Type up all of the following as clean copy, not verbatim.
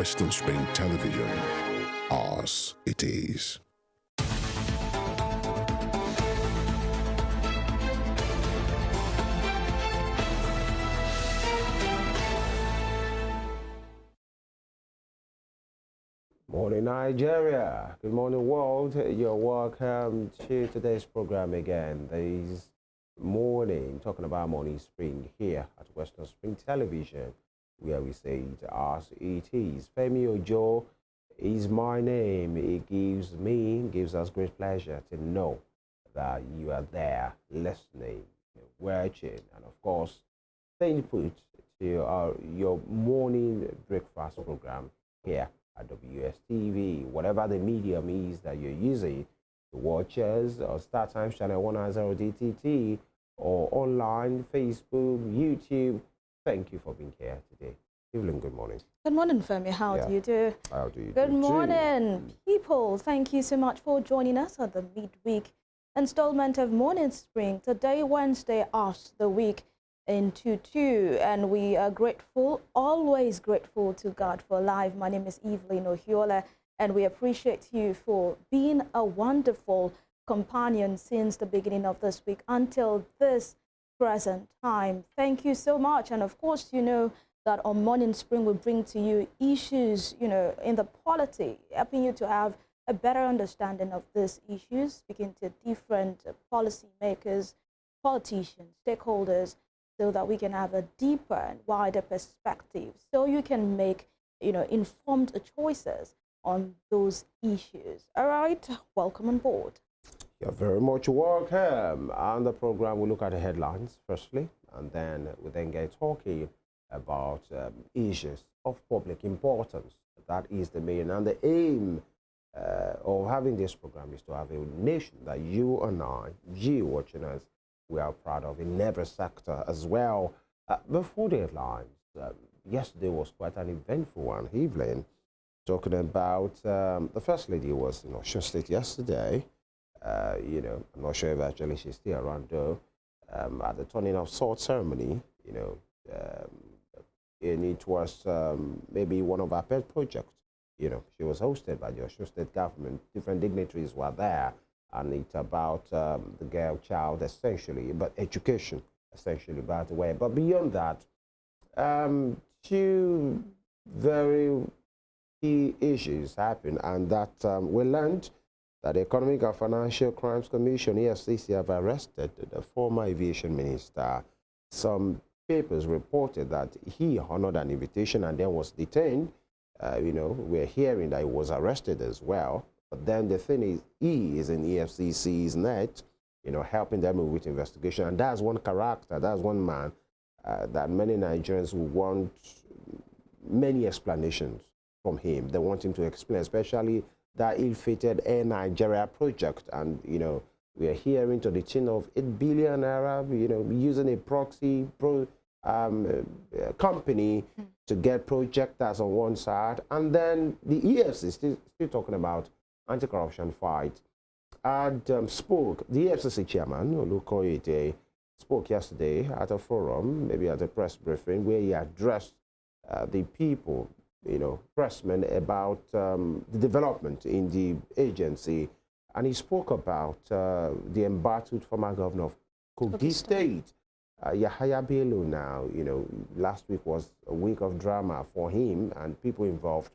Western Spring Television. Ours it is. Morning, Nigeria. Good morning, world. You're welcome to today's program again. This morning, talking about Morning Spring here at Western Spring Television, where we say it as it is. Femi Ojo is my name. It gives us great pleasure to know that you are there listening, watching, and of course, staying put to your morning breakfast program here at WSTV, whatever the medium is that you're using to watch us, or Star Times Channel 190 DTT, or online, Facebook, YouTube. Thank you for being here today. Evelyn, good morning. Good morning, Femi. How do you do? How do you do? Good morning, people. Thank you so much for joining us at the midweek installment of Morning Spring. Today, Wednesday, of the week into 2, and we are grateful, always grateful to God for life. My name is Evelyn Ohiolei, and we appreciate you for being a wonderful companion since the beginning of this week until this present time. Thank you so much. And of course, you know that on Morning Spring we bring to you issues, in the polity, helping you to have a better understanding of these issues, speaking to different policy makers, politicians, stakeholders, so that we can have a deeper and wider perspective, so you can make, informed choices on those issues. All right, welcome on board. You're very much welcome. On the program, we look at the headlines firstly, and then we get talking about issues of public importance. That is the main and the aim of having this program is to have a nation that you and I, you watching us, we are proud of in every sector as well. Before the headlines, yesterday was quite an eventful one. Evelyn, talking about the First Lady was in Osun State yesterday. I'm not sure if actually she's still around though. At the turning of sword ceremony, and it was maybe one of our pet projects. She was hosted by the Osun State government. Different dignitaries were there. And it's about the girl child essentially, but education essentially, by the way. But beyond that, 2 very key issues happened, and that we learned that the Economic and Financial Crimes Commission, EFCC, have arrested the former aviation minister. Some papers reported that he honored an invitation and then was detained. We're hearing that he was arrested as well. But then the thing is, he is in EFCC's net, helping them with investigation. And that's one character, that's one man that many Nigerians will want many explanations from him. They want him to explain, especially that ill-fated Air Nigeria project. And, we are hearing to the tune of 8 billion naira, using a proxy company to get projectors on one side. And then the EFCC still talking about anti-corruption fight, and spoke, the FCC chairman, Olukoyede, spoke yesterday at a forum, maybe at a press briefing, where he addressed the people, pressmen, about the development in the agency, and he spoke about the embattled former governor of Kogi State, Yahaya Bello. Now, last week was a week of drama for him and people involved.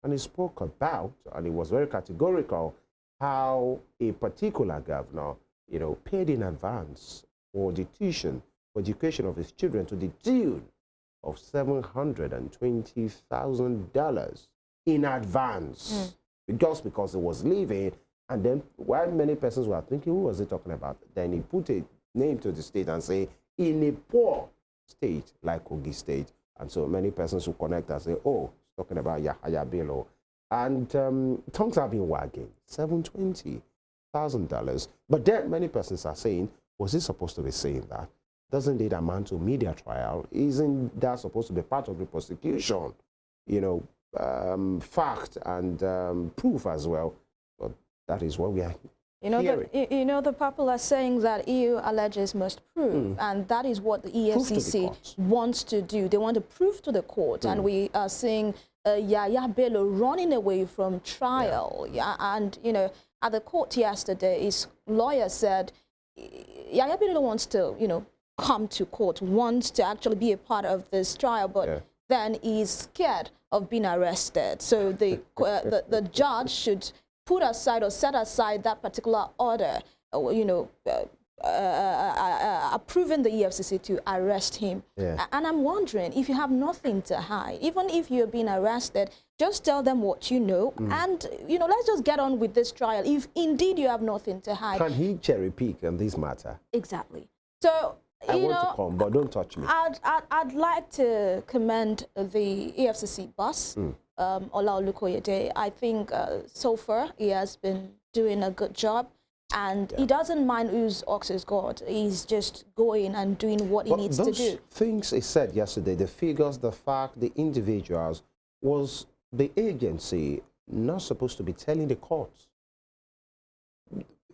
And he spoke about, and he was very categorical, how a particular governor, paid in advance for the tuition, for education of his children to the tune of $720,000 in advance, just because he was leaving. And then, while many persons were thinking, who was he talking about? Then he put a name to the state and say, in a poor state like Kogi State. And so many persons who connect and say, oh, talking about Yahaya Bello. And tongues have been wagging, $720,000. But then many persons are saying, was he supposed to be saying that? Doesn't it amount to media trial? Isn't that supposed to be part of the prosecution? Fact and proof as well. But that is what we are The people are saying that EU alleges must prove, and that is what the EFCC wants to do. They want to prove to the court, and we are seeing Yaya Bello running away from trial. Yeah, and you know, at the court yesterday, his lawyer said Yaya Bello wants to, you know, come to court, wants to actually be a part of this trial, but then he's scared of being arrested. So the judge should put aside or set aside that particular order, you know, approving the EFCC to arrest him. And I'm wondering, if you have nothing to hide, even if you're being arrested, just tell them what you know, and you know, let's just get on with this trial. If indeed you have nothing to hide, can he cherry pick on this matter? Exactly. So I want to come, but don't touch me. I'd like to commend the EFCC boss, Oyinkan. I think so far he has been doing a good job. And he doesn't mind whose ox is God. He's just going and doing what he needs to do. Things he said yesterday, the figures, the fact, the individuals, was the agency not supposed to be telling the courts?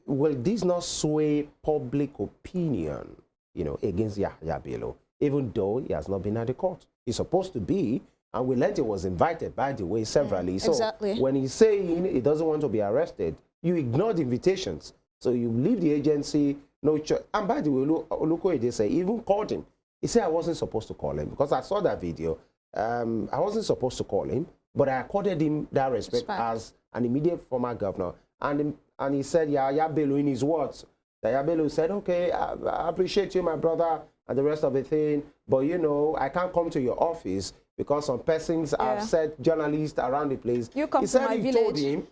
Will this not sway public opinion, you know, against Yaya Bello, even though he has not been at the court? He's supposed to be, and we learned he was invited, by the way, severally. So when he's saying he doesn't want to be arrested, you ignore the invitations. So you leave the agency, no choice. And by the way, Oyinkan say even called him. He said, I wasn't supposed to call him because I saw that video. I wasn't supposed to call him, but I accorded him that respect as an immediate former governor. And he said, Yaya Bello, in his words, Yaya Bello said, okay, I appreciate you, my brother, and the rest of the thing, but you know, I can't come to your office because some persons have said, journalists around the place. You come to my village.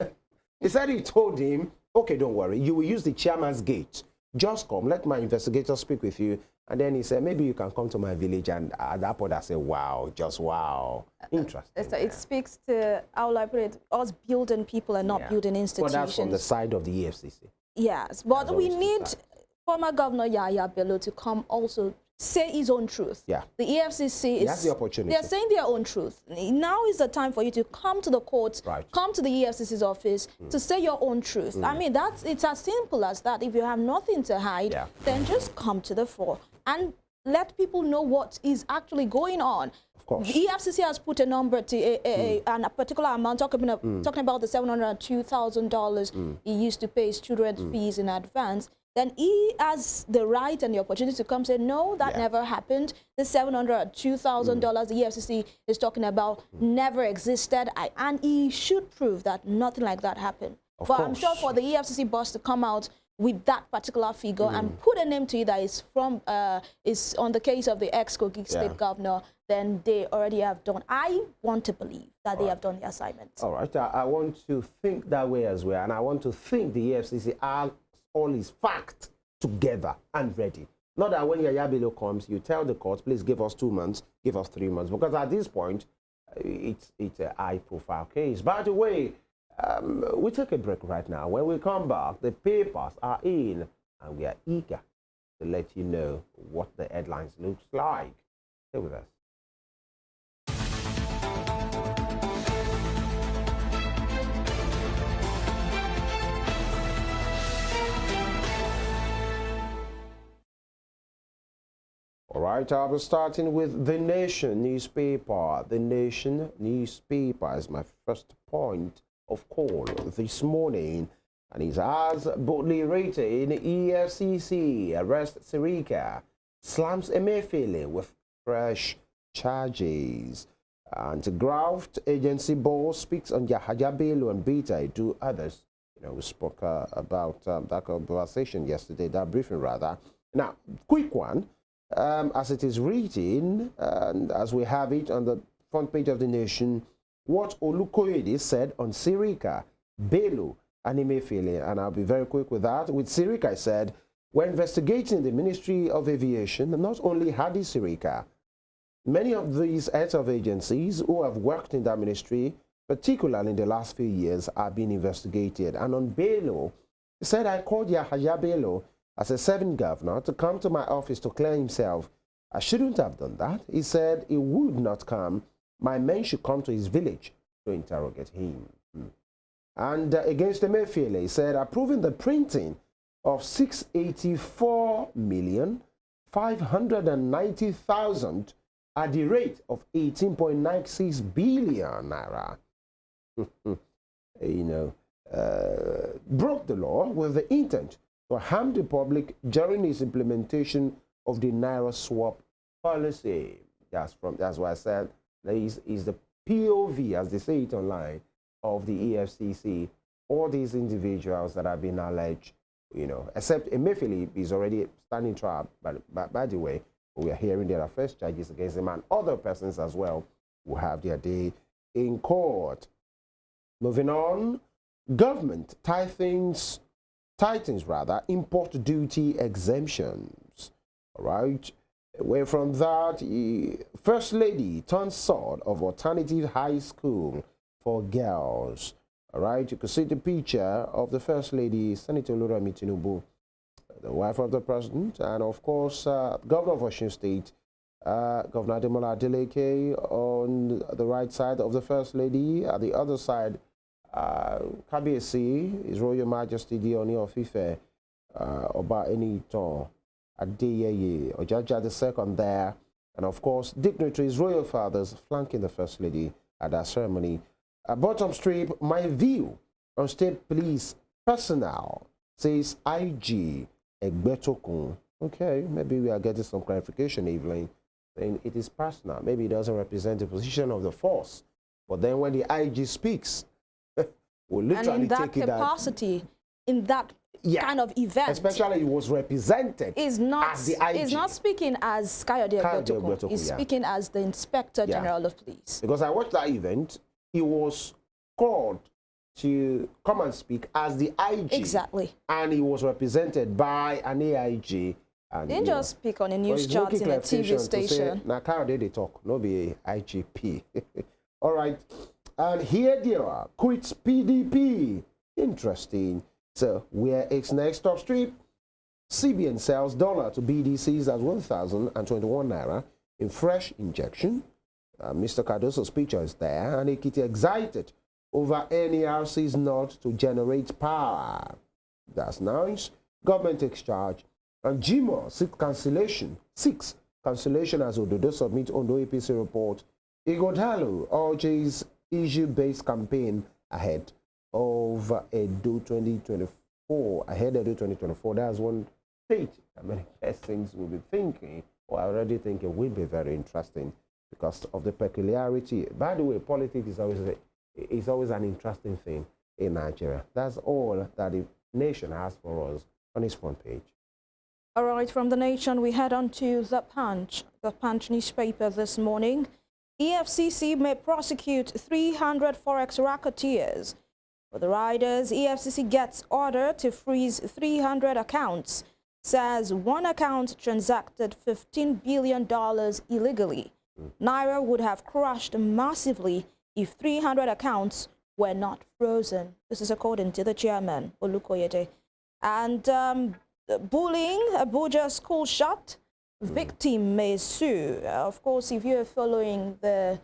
He said he told him, okay, don't worry, you will use the chairman's gate. Just come, let my investigator speak with you. And then he said, maybe you can come to my village. And at that point, I said, wow, just wow. Interesting. It speaks to, how will I put it, us building people and not building institutions. But that's from the side of the EFCC. Yes, but we need former Governor Yaya Bello to come also say his own truth. Yeah. The EFCC has the opportunity. They're saying their own truth. Now is the time for you to come to the courts, come to the EFCC's office to say your own truth. I mean, it's as simple as that. If you have nothing to hide, then just come to the fore and let people know what is actually going on. Of course. The EFCC has put a number to a particular amount, talking about the $702,000 he used to pay his children's fees in advance. Then he has the right and the opportunity to come say, no, that never happened. The $702,000 the EFCC is talking about never existed. And he should prove that nothing like that happened. But I'm sure for the EFCC boss to come out with that particular figure and put a name to it that is from is on the case of the ex-Kogi State governor, then they already have done. I want to believe that they have done the assignment. All right. I want to think that way as well. And I want to think the EFCC are all his facts together and ready. Not that when Yaya Bello comes, you tell the court, please give us 2 months, give us 3 months, because at this point, it's a high-profile case. By the way, we take a break right now. When we come back, the papers are in, and we are eager to let you know what the headlines looks like. Stay with us. All right, I'll be starting with The Nation newspaper. The Nation newspaper is my first point of call this morning. And it has boldly rated EFCC arrest Sirika, slams Emefiele with fresh charges. And Graft agency boss speaks on Yaya Bello and Beta, 2 others. You know, we spoke about that conversation yesterday, that briefing rather. Now, quick one. As it is written, and as we have it on the front page of The Nation, what Oyinkan said on Sirika, Bello, and Emefiele, and I'll be very quick with that. With Sirika, I said, we're investigating the Ministry of Aviation, not only Hadi Sirika. Many of these heads of agencies who have worked in that ministry, particularly in the last few years, are being investigated. And on Bello, he said, I called Yaya Bello as a serving governor to come to my office to clear himself. I shouldn't have done that. He said he would not come. My men should come to his village to interrogate him. And against Emefiele, he said, approving the printing of 684,590,000 at the rate of 18.96 billion naira. Broke the law with the intent to harm the public during its implementation of the Naira swap policy. That's why I said that is the POV, as they say it online, of the EFCC. All these individuals that have been alleged, except Emefiele is already standing trial. But by the way, we are hearing there are first charges against him and other persons as well who have their day in court. Moving on, government tightens import duty exemptions. All right. Away from that, First Lady turns sword of alternative high school for girls. All right. You can see the picture of the First Lady, Senator Oluremi Tinubu, the wife of the president, and of course, Governor of Osun State, Governor Ademola Adeleke on the right side of the First Lady. At the other side, Kabiyesi, His Royal Majesty the Ooni of Ife, Oba Enitan Adeyeye Ojaja II there, and of course dignitaries, royal fathers flanking the First Lady at that ceremony. Bottom strip, my view on state police personnel, says IG Egbetokun. Okay, maybe we are getting some clarification, Evelyn, saying it is personal. Maybe it doesn't represent the position of the force, but then when the IG speaks, we'll literally and in that take capacity, in that kind of event, especially it was represented is not as the IG. Is not speaking as Kayode Egbetokun. He's speaking as the Inspector General of Police. Because I watched that event, he was called to come and speak as the IG. Exactly. And he was represented by an AIG. And didn't just speak on a news chart in a TV station. Now, Kayode they talk, no be IGP. All right. And here they are, quits PDP. Interesting. So, where it's next top strip, CBN sells dollar to BDCs at 1,021 naira in fresh injection. Mr. Cardoso's picture is there, and Ekiti excited over NERC's nod to generate power. That's nice. Government takes charge. And GMO seeks cancellation as Ododo submit Ondo APC report. Igodalo urges issue-based campaign ahead of Edo 2024. That's one state that many things will be thinking, or already thinking will be very interesting because of the peculiarity. By the way, politics is always an interesting thing in Nigeria. That's all that the nation has for us on its front page. All right, from the Nation, we head on to The Punch newspaper this morning. EFCC may prosecute 300 forex racketeers. For the riders, EFCC gets order to freeze 300 accounts. Says one account transacted $15 billion illegally. Naira would have crashed massively if 300 accounts were not frozen. This is according to the chairman, Olukoyede. And bullying, Abuja school shut. Victim may sue. Of course, if you're following the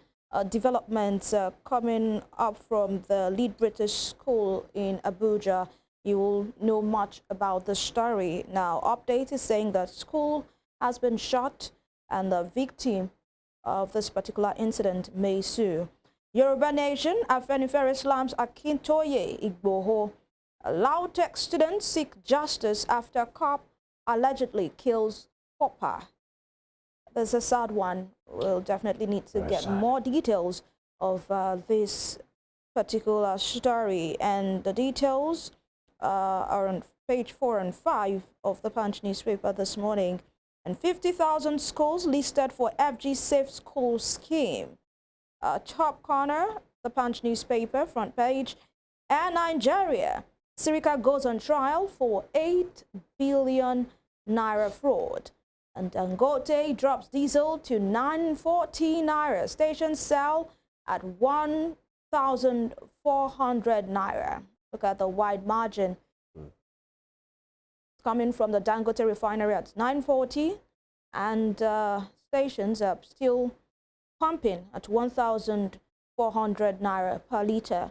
developments coming up from the lead British school in Abuja, you will know much about the story. Now, update is saying that school has been shut and the victim of this particular incident may sue. Yoruba Nation, Afenifere slams Akintoye Igboho. Lautech students seek justice after cop allegedly kills Popper. There's a sad one. We'll definitely need to get more details of this particular story, and the details are on page 4 and 5 of the Punch newspaper this morning. And 50,000 schools listed for FG Safe School scheme. Top corner, the Punch newspaper, front page. And Nigeria, Sirika goes on trial for 8 billion naira fraud. And Dangote drops diesel to 940 naira. Stations sell at 1,400 naira. Look at the wide margin. Coming from the Dangote refinery at 940, and stations are still pumping at 1,400 naira per litre.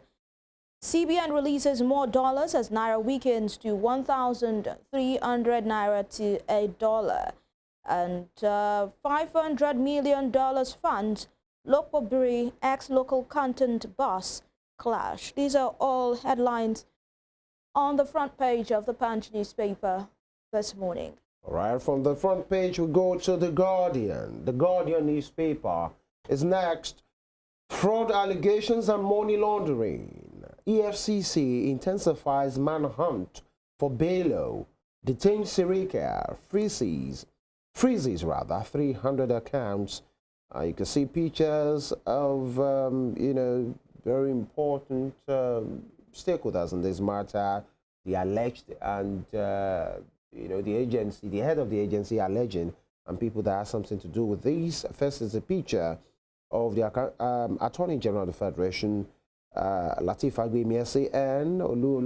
CBN releases more dollars as naira weakens to 1,300 naira to $1. And $500 million funds, Lokobiri ex-local content boss clash. These are all headlines on the front page of the Punch newspaper this morning. All right, from the front page, we go to The Guardian. The Guardian newspaper is next. Fraud allegations and money laundering. EFCC intensifies manhunt for Bello. Detained Sirika freezes 300 accounts. You can see pictures of, very important stakeholders in this matter. The alleged and, the agency, the head of the agency alleging, and people that have something to do with these. First is a picture of the Attorney General of the Federation, Lateef Fagbemiese, and Ola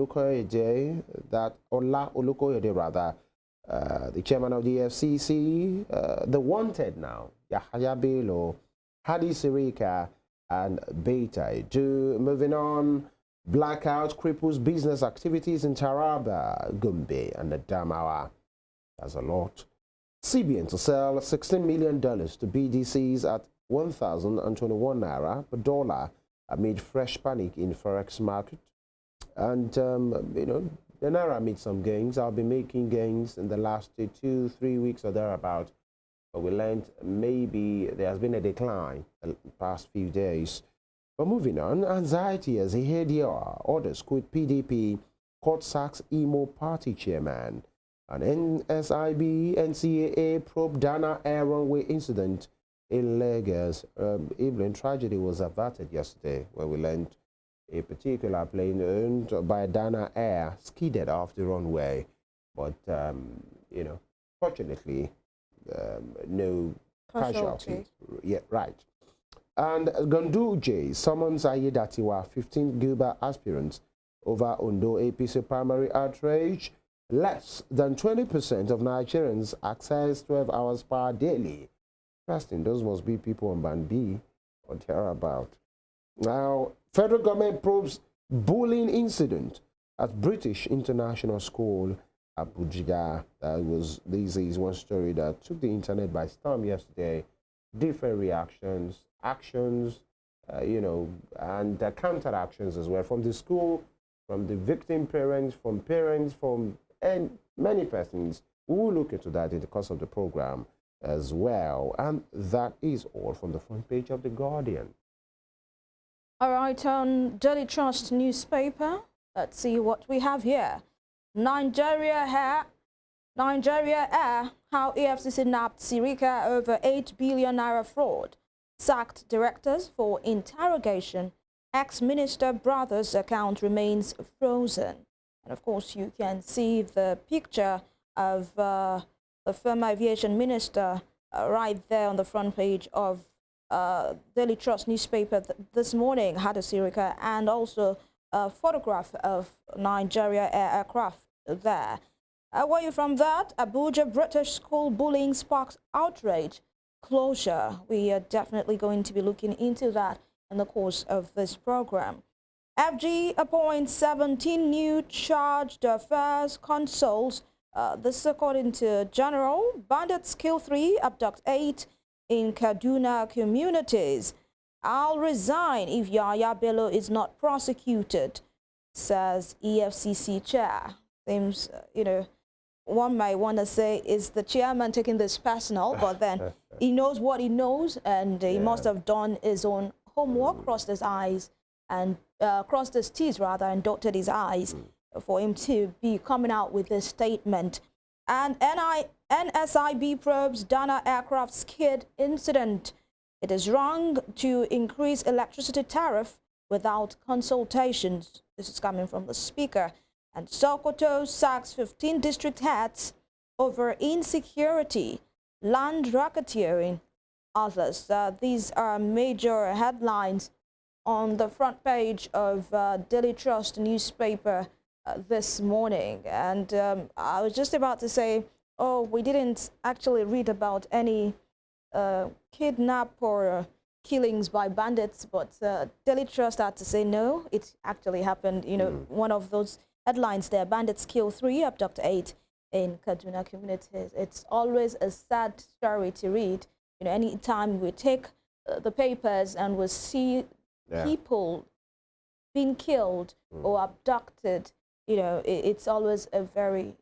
Olukoyede, rather, the chairman of the FCC, the wanted now, Yahaya Bello, Hadi Sirika, and Beta. Moving on, blackout cripples business activities in Taraba, Gombe, and the Damawa. That's a lot. CBN to sell $16 million to BDCs at 1,021 naira per dollar amid fresh panic in forex market. And, the naira made some gains. I'll be making gains in the last 2-3 weeks or thereabout. But we learned maybe there has been a decline in the past few days. But moving on, anxiety as ADR orders quit PDP, court sacks Imo party chairman. An NSIB, NCAA probe Dana Air runway incident in Lagos. Evelyn, tragedy was averted yesterday when we learned a particular plane owned by Dana Air skidded off the runway. But, fortunately, no casualties. Yeah, right. And Ganduje summons Ayedatiwa 15 Gilbert aspirants over Ondo APC primary outrage. Less than 20% of Nigerians access 12 hours power daily. Interesting, those must be people on Band B or thereabout. Now, federal government probes bullying incident at British International School, Abuja. This is one story that took the internet by storm yesterday. Different reactions, actions, and counter actions as well from the school, from the victim parents, and many persons. We will look into that in the course of the program as well. And that is all from the front page of The Guardian. All right, on Daily Trust newspaper, let's see what we have here. Nigeria Air, how EFCC nabbed Sirika over 8 billion naira fraud. Sacked directors for interrogation. Ex-minister brother's account remains frozen. And of course, you can see the picture of the former aviation minister right there on the front page of Daily Trust newspaper this morning, Hadi Sirika, and also a photograph of Nigeria Air aircraft there. Away from that, Abuja British school bullying sparks outrage. Closure. We are definitely going to be looking into that in the course of this program. FG appoints 17 new charged affairs consuls. This according to General. Bandits kill 3, abduct 8 in Kaduna communities. I'll resign if Yahaya Bello is not prosecuted, says EFCC chair. Seems, one might want to say is the chairman taking this personal, but then he knows what he knows, and he must have done his own homework, crossed his eyes, and crossed his T's rather, and dotted his I's for him to be coming out with this statement. And NSIB probes Dana aircraft skid incident. It is wrong to increase electricity tariff without consultations. This is coming from the speaker. And Sokoto sacks 15 district heads over insecurity, land racketeering, others. These are major headlines on the front page of Daily Trust newspaper this morning. And I was just about to say, oh, we didn't actually read about any kidnap or killings by bandits, but Daily Trust had to say no, it actually happened. One of those headlines there, bandits kill 3, abduct 8 in Kaduna communities. It's always a sad story to read. You know, any time we take the papers and we see people being killed or abducted, you know, it's always a very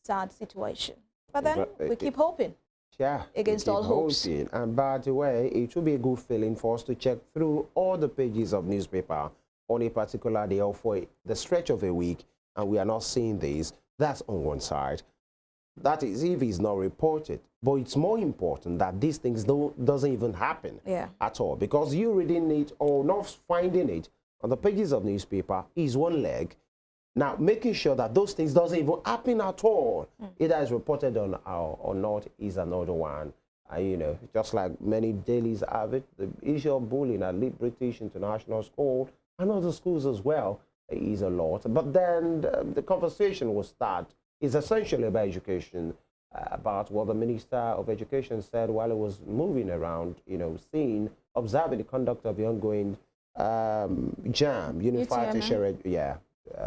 sad situation. But then we keep hoping. Yeah, against all hopes. And by the way, it should be a good feeling for us to check through all the pages of newspaper on a particular day or for the stretch of a week, and we are not seeing this. That's on one side. That is if it's not reported. But it's more important that these things doesn't even happen at all, because you reading it or not finding it on the pages of newspaper is one leg. Now, making sure that those things doesn't even happen at all, either is reported on or not, is another one. You know, just like many dailies have it, the issue of bullying at Lead British International School and other schools as well is a lot. But then the conversation will start. It's essentially about education, about what the Minister of Education said while he was moving around, you know, observing the conduct of the ongoing JAM, Unified Tertiary,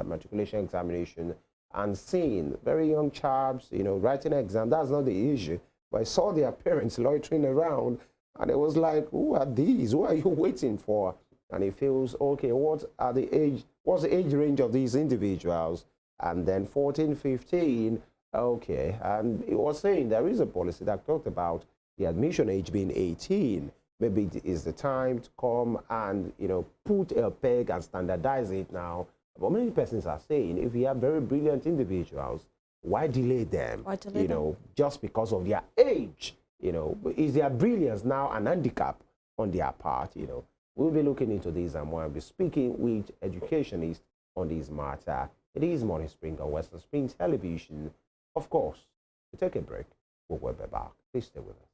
matriculation examination, and seeing very young chaps, you know, writing an exam. That's not the issue. But I saw their parents loitering around, and it was like, who are these? Who are you waiting for? And it feels, okay, what's the age range of these individuals? And then 14, 15, okay. And it was saying there is a policy that talked about the admission age being 18. Maybe it is the time to come and, you know, put a peg and standardize it now. But many persons are saying, if you have very brilliant individuals, why delay them? You know, just because of their age? You know, is their brilliance now an handicap on their part? You know, we'll be looking into this and we'll be speaking with educationists on this matter. It is Morning Spring on Western Spring Television. Of course, we take a break. We'll be back. Please stay with us.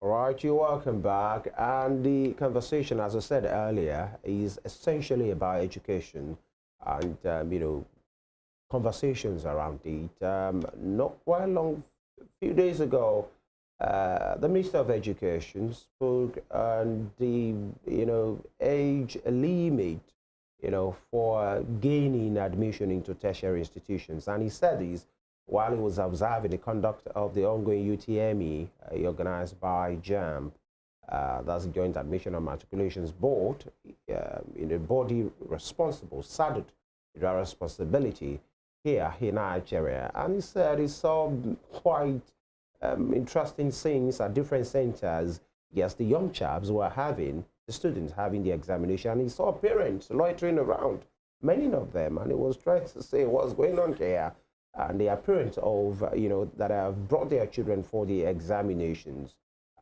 All right, you're welcome back. And the conversation, as I said earlier, is essentially about education and, you know, conversations around it. Not quite long, a few days ago, the Minister of Education spoke on the, you know, age limit, you know, for gaining admission into tertiary institutions. And he said this while he was observing the conduct of the ongoing UTME organized by JAM, that's the Joint Admission and Matriculations Board, in a body responsible, saddled with that responsibility here in Nigeria. And he said he saw quite interesting things at different centers. Yes, the young chaps were having, the students having the examination, and he saw parents loitering around, many of them, and he was trying to say what's going on here. And they are parents of, you know, that have brought their children for the examinations.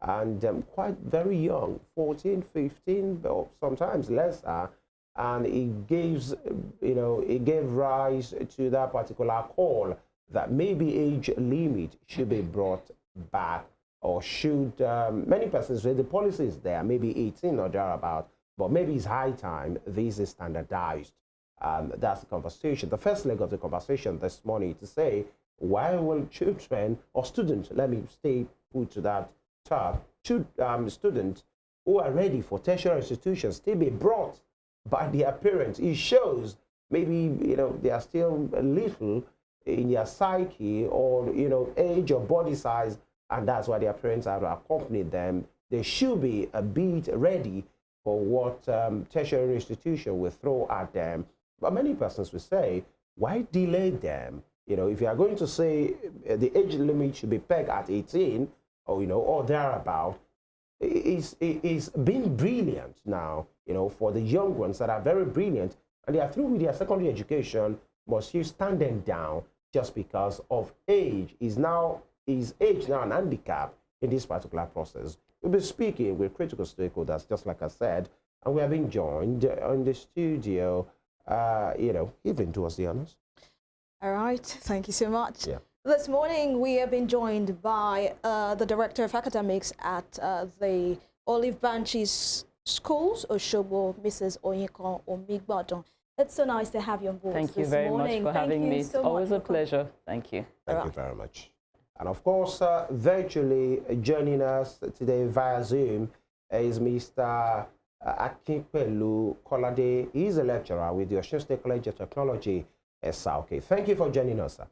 And quite very young, 14, 15, or sometimes lesser. And it gives, you know, it gave rise to that particular call that maybe age limit should be brought back, or should, many persons say the policy is there, maybe 18 or thereabout, but maybe it's high time this is standardized. That's the conversation. The first leg of the conversation this morning to say, why will children or students, let me stay put to that term, should students who are ready for tertiary institutions still be brought by their parents? It shows maybe, you know, they are still a little in their psyche or, you know, age or body size, and that's why their parents have accompanied them. They should be a bit ready for what tertiary institution will throw at them. But many persons will say, why delay them? You know, if you are going to say the age limit should be pegged at 18, or, you know, or thereabout, it's been brilliant now, you know, for the young ones that are very brilliant, and they are through with their secondary education, must you stand them down just because of age? Is age now an handicap in this particular process? We'll be speaking with critical stakeholders, just like I said, and we are being joined in the studio. You know, Evelyn, do us the honors. All right, thank you so much. Yeah. This morning we have been joined by the Director of Academics at the Olive Branches Schools, Osogbo, Mrs. Oyinkan Omigbodun. It's so nice to have you on board Thank you this very morning. much for having me. So It's always a much for coming. pleasure. Thank you. Thank you very much. And of course, virtually joining us today via Zoom is Mr. Akinpelu Kolade. He is a lecturer with the Osun State College of Technology, SRK. Thank you for joining us, sir.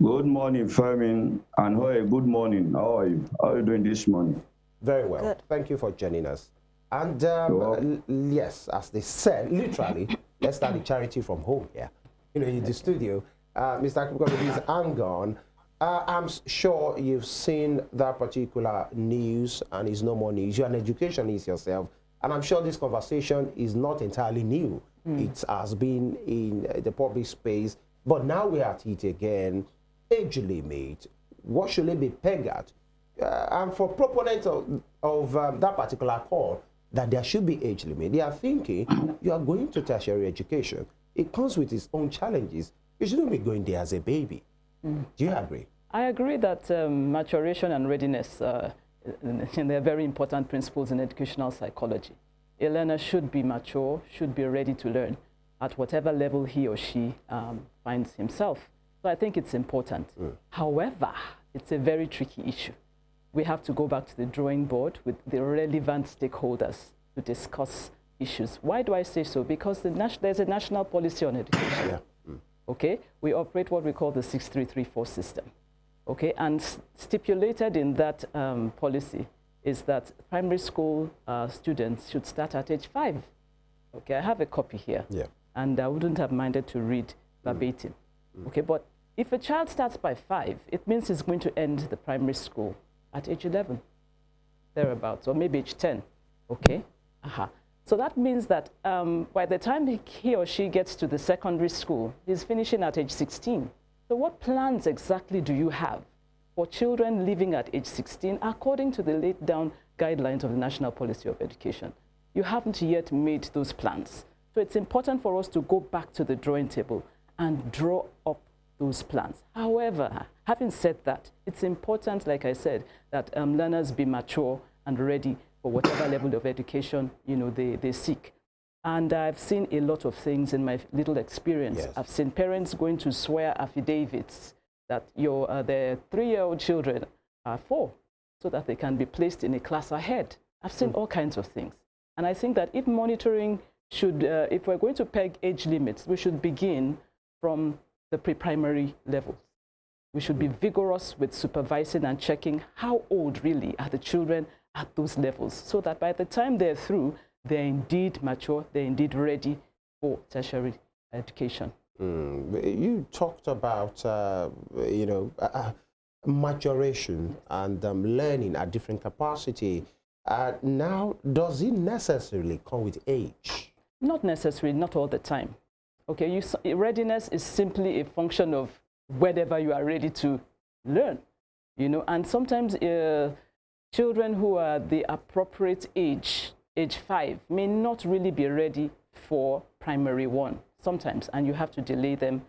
Good morning, Femi, and good morning. How are you? How are you doing this morning? Very well. Good. Thank you for joining us. And yes, as they said, literally, let's start the charity from home here. You know, in the studio, Mr. Akinpelu is Angon. I'm sure you've seen that particular news, and it's no more news. You're an educationist yourself, and I'm sure this conversation is not entirely new. It has been in the public space, but now we're at it again. Age limit, what should it be pegged at? And for proponents of that particular call, that there should be age limit, they are thinking you are going to tertiary education. It comes with its own challenges. You shouldn't be going there as a baby. Do you agree? I agree that maturation and readiness they're very important principles in educational psychology. A learner should be mature, should be ready to learn at whatever level he or she finds himself. So I think it's important. However, it's a very tricky issue. We have to go back to the drawing board with the relevant stakeholders to discuss issues. Why do I say so? Because there's a national policy on education. Yeah. Okay, we operate what we call the 6334 system. Okay, and stipulated in that policy is that primary school students should start at age 5. Okay, I have a copy here. Yeah. And I wouldn't have minded to read verbatim. Okay, but if a child starts by 5, it means he's going to end the primary school at age 11, thereabouts, or maybe age 10. Okay. So that means that by the time he or she gets to the secondary school, he's finishing at age 16. So what plans exactly do you have for children living at age 16 according to the laid down guidelines of the National Policy of Education? You haven't yet made those plans. So it's important for us to go back to the drawing table and draw up those plans. However, having said that, it's important, like I said, that learners be mature and ready for whatever level of education they seek. And I've seen a lot of things in my little experience. Yes. I've seen parents going to swear affidavits that their 3-year-old children are 4, so that they can be placed in a class ahead. I've seen all kinds of things. And I think that if monitoring should, if we're going to peg age limits, we should begin from the pre-primary levels. We should be vigorous with supervising and checking how old really are the children at those levels, so that by the time they're through, they're indeed mature, they're indeed ready for tertiary education. You talked about, maturation and learning at different capacity. Now, does it necessarily come with age? Not necessarily, not all the time. Okay, readiness is simply a function of whenever you are ready to learn, and sometimes children who are the appropriate age 5, may not really be ready for primary 1 sometimes, and you have to delay them,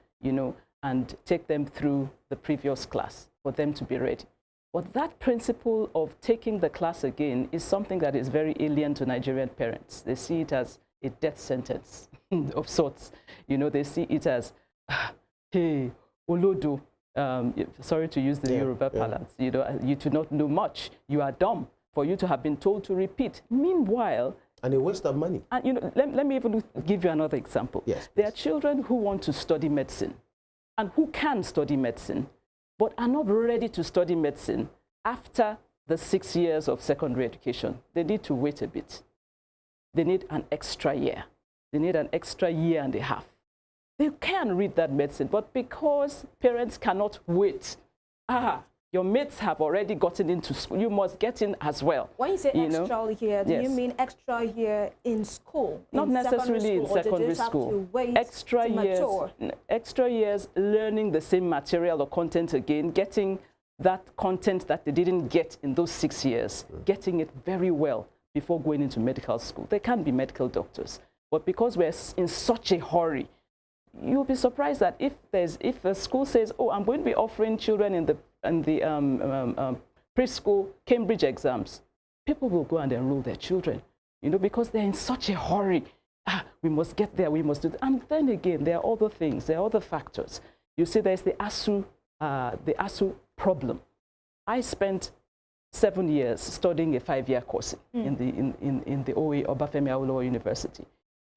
and take them through the previous class for them to be ready. But that principle of taking the class again is something that is very alien to Nigerian parents. They see it as a death sentence of sorts. They see it as, hey, Olodo, sorry to use the Yoruba parlance, you do not know much, you are dumb for you to have been told to repeat. Meanwhile, and a waste of money. And let me even give you another example. Yes, there are children who want to study medicine and who can study medicine, but are not ready to study medicine after the 6 years of secondary education. They need to wait a bit. They need an extra year. They need an extra year and a half. They can read that medicine, but because parents cannot wait, your mates have already gotten into school, you must get in as well. When you say extra year, do you mean extra year in school? Not necessarily in secondary school. Extra years learning the same material or content again, getting that content that they didn't get in those 6 years, getting it very well before going into medical school. They can be medical doctors, but because we're in such a hurry, you'll be surprised that if a school says, oh, I'm going to be offering children in the preschool Cambridge exams, people will go and enroll their children, you know, because they're in such a hurry. We must get there, we must do that. And then again, there are other things, there are other factors. You see, there's the ASU problem. I spent 7 years studying a 5-year course in the OE, Obafemi Awolowo University.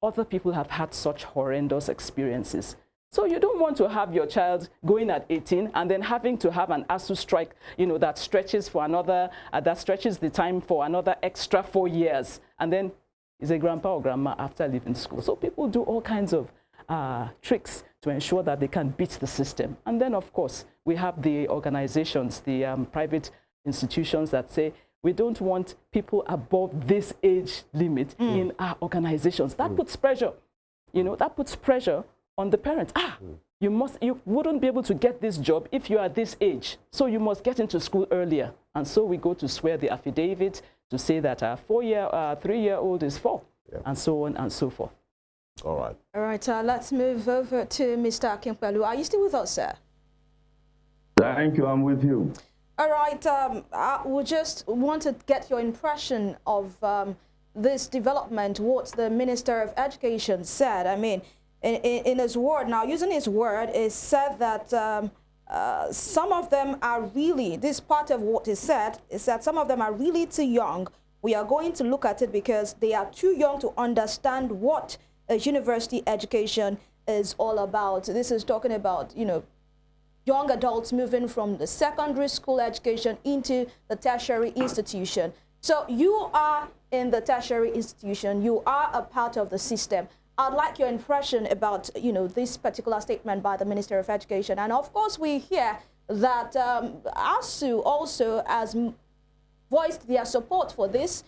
Other people have had such horrendous experiences. So you don't want to have your child going at 18 and then having to have an ASU strike, you know, that stretches for another, that stretches the time for another extra 4 years. And then is a grandpa or grandma after leaving school. So people do all kinds of tricks to ensure that they can beat the system. And then, of course, we have the organizations, the private institutions that say, we don't want people above this age limit in our organizations. That puts pressure, you know, that puts pressure on the parents. You wouldn't be able to get this job if you are this age. So you must get into school earlier. And so we go to swear the affidavit to say that our 3-year-old is 4, and so on and so forth. All right. All right, let's move over to Mr. Akinpelu. Are you still with us, sir? Thank you, I'm with you. All right, I would just want to get your impression of this development, what the Minister of Education said. I mean, in his word, now using his word, it said that some of them are really, this part of what he said, is that some of them are really too young. We are going to look at it because they are too young to understand what a university education is all about. This is talking about, you know, young adults moving from the secondary school education into the tertiary institution. So you are in the tertiary institution, you are a part of the system. I'd like your impression about, you know, this particular statement by the Minister of Education. And of course, we hear that ASU also has voiced their support for this.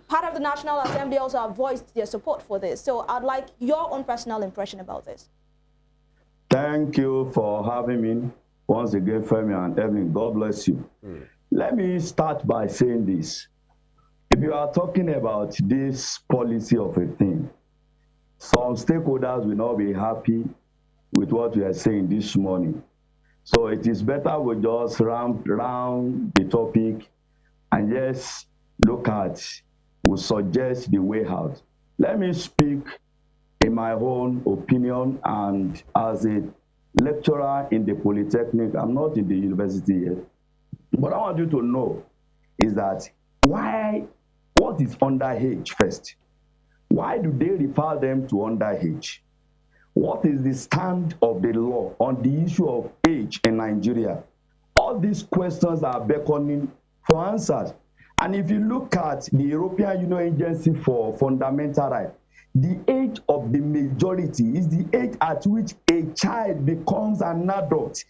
Part of the National Assembly also have voiced their support for this. So I'd like your own personal impression about this. Thank you for having me once again, Femi and Evelyn. God bless you. Let me start by saying this. If you are talking about this policy of a thing, some stakeholders will not be happy with what we are saying this morning. So it is better we just round the topic and just look at, we suggest the way out. Let me speak in my own opinion, and as a lecturer in the Polytechnic, I'm not in the university yet, but I want you to know is that what is underage first? Why do they refer them to underage? What is the stand of the law on the issue of age in Nigeria? All these questions are beckoning for answers. And if you look at the European Union Agency for Fundamental Rights, the age of the majority is the age at which a child becomes an adult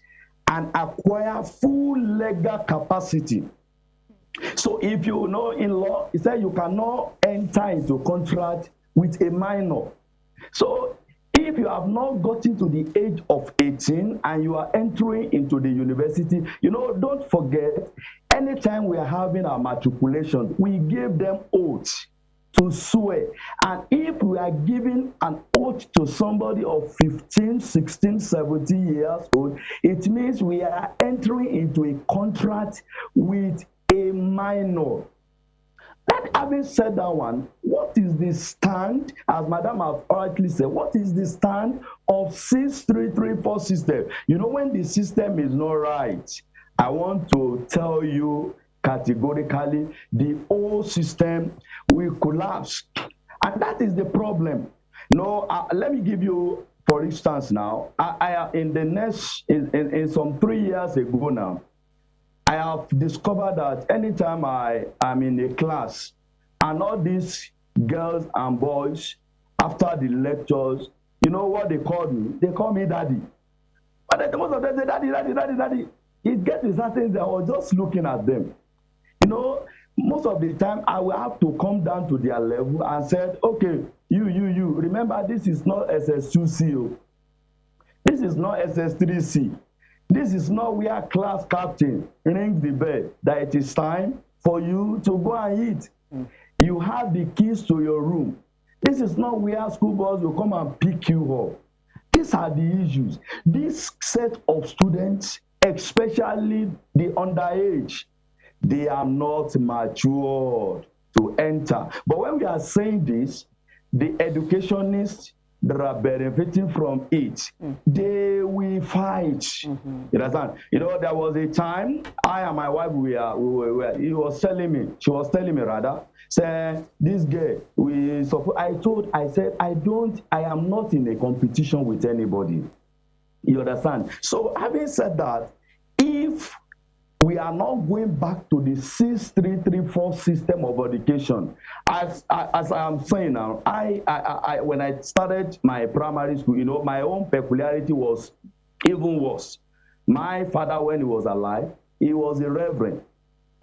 and acquires full legal capacity. So if you know in law, it says you cannot enter into contract with a minor. So if you have not gotten to the age of 18 and you are entering into the university, you know, don't forget, anytime we are having our matriculation, we give them oaths to swear. And if we are giving an oath to somebody of 15, 16, 17 years old, it means we are entering into a contract with a minor. Then having said that one, what is the stand, as Madam has rightly said, what is the stand of 6334 system? You know, when the system is not right, I want to tell you categorically, the whole system will collapse. And that is the problem. No, let me give you, for instance, now, in some 3 years ago now, I have discovered that anytime I am in a class and all these girls and boys, after the lectures, you know what they call me? They call me daddy. But most of them say, daddy, daddy, daddy, daddy. It gets to certain that I was just looking at them. You know, most of the time I will have to come down to their level and said, okay, you, remember this is not SS2C. This is not SS3C. This is not where class captain rings the bell that it is time for you to go and eat. You have the keys to your room. This is not where school boys will come and pick you up. These are the issues. This set of students, especially the underage, they are not matured to enter. But when we are saying this, the educationists that are benefiting from it, they will fight. You understand? You know, there was a time I and my wife she was telling me rather, say this girl I said I am not in a competition with anybody. You understand? So having said that, if we are not going back to the 6334 system of education. As I am saying now, I when I started my primary school, you know, my own peculiarity was even worse. My father, when he was alive, he was a reverend.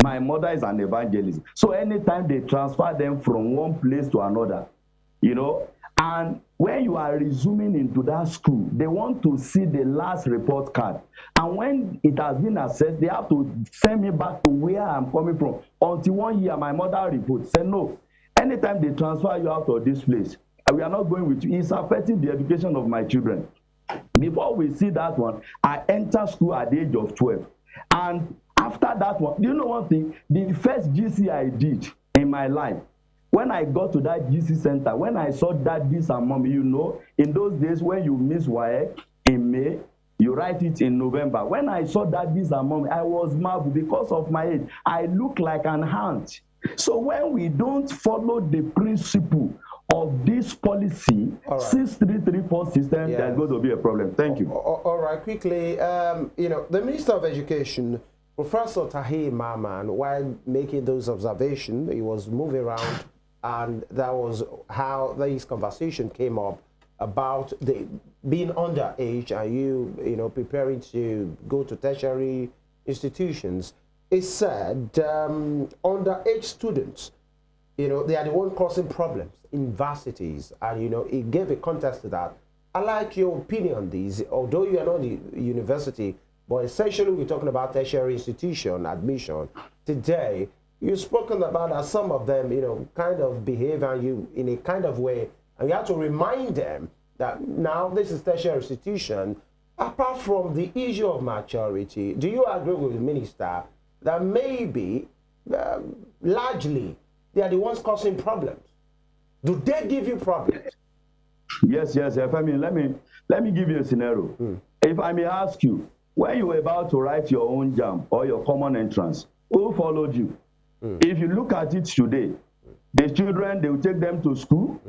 My mother is an evangelist. So anytime they transfer them from one place to another, you know, and when you are resuming into that school, they want to see the last report card. And when it has been assessed, they have to send me back to where I'm coming from. Until 1 year, my mother report said, no, anytime they transfer you out of this place, we are not going with you. It's affecting the education of my children. Before we see that one, I entered school at the age of 12. And after that one, do you know one thing? The first GC I did in my life, when I got to that GC center, when I saw that this and mommy, you know, in those days when you miss WAEC in May, you write it in November. When I saw that this and mommy, I was marveled because of my age. I look like an ant. So when we don't follow the principle of this policy, 6334 system, there's going to be a problem. Thank you. All right, quickly, you know, the Minister of Education, Professor Tahir Maman, while making those observations, he was moving around, and that was how this conversation came up about the being underage and you know, preparing to go to tertiary institutions. He said underage students, you know, they are the one causing problems in universities, and you know, he gave a context to that. I like your opinion on these, although you are not the university, but essentially we're talking about tertiary institution admission today. You've spoken about how some of them, you know, kind of behave and you in a kind of way, and you have to remind them that now this is tertiary institution. Apart from the issue of maturity, do you agree with the minister that maybe largely they are the ones causing problems? Do they give you problems? Yes. Femi, let me give you a scenario. If I may ask you, when you were about to write your own JAMB or your common entrance, who followed you? If you look at it today, the children, they will take them to school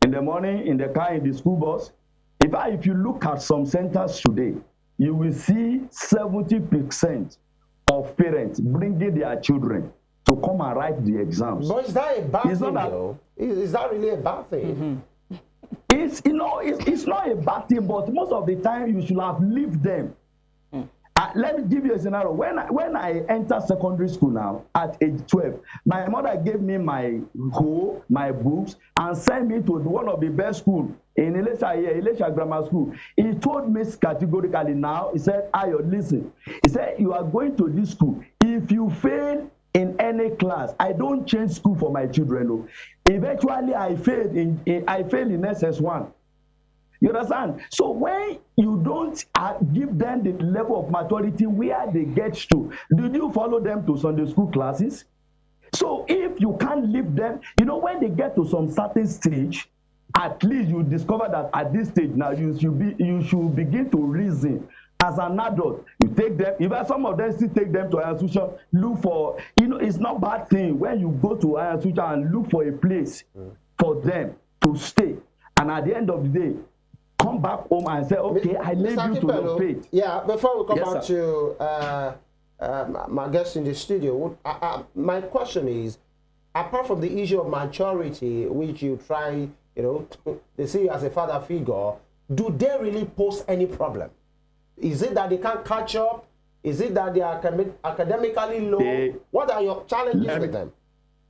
in the morning, in the car, in the school bus. If you look at some centers today, you will see 70% of parents bringing their children to come and write the exams. But is that a bad thing, though? Is that really a bad thing? It's, you know, it's not a bad thing, but most of the time you should have left them. Let me give you a scenario. When I entered secondary school now at age 12, my mother gave me my books, and sent me to one of the best schools in Elisha Grammar School. He told me categorically now, he said, Ayo, listen. He said, you are going to this school. If you fail in any class, I don't change school for my children. No. Eventually, I failed in SS1. You understand? So when you don't give them the level of maturity where they get to, did you follow them to Sunday school classes? So if you can't leave them, you know, when they get to some certain stage, at least you discover that at this stage now you should begin to reason as an adult. You take them, even some of them still take them to an institution, look for, you know, it's not bad thing when you go to an institution and look for a place for them to stay. And at the end of the day, come back home and say, okay, I leave you to your fate. Yeah, before we come back to my guest in the studio, my question is, apart from the issue of maturity, which you try, you know, they see you as a father figure, do they really pose any problem? Is it that they can't catch up? Is it that they are academically low? What are your challenges with them?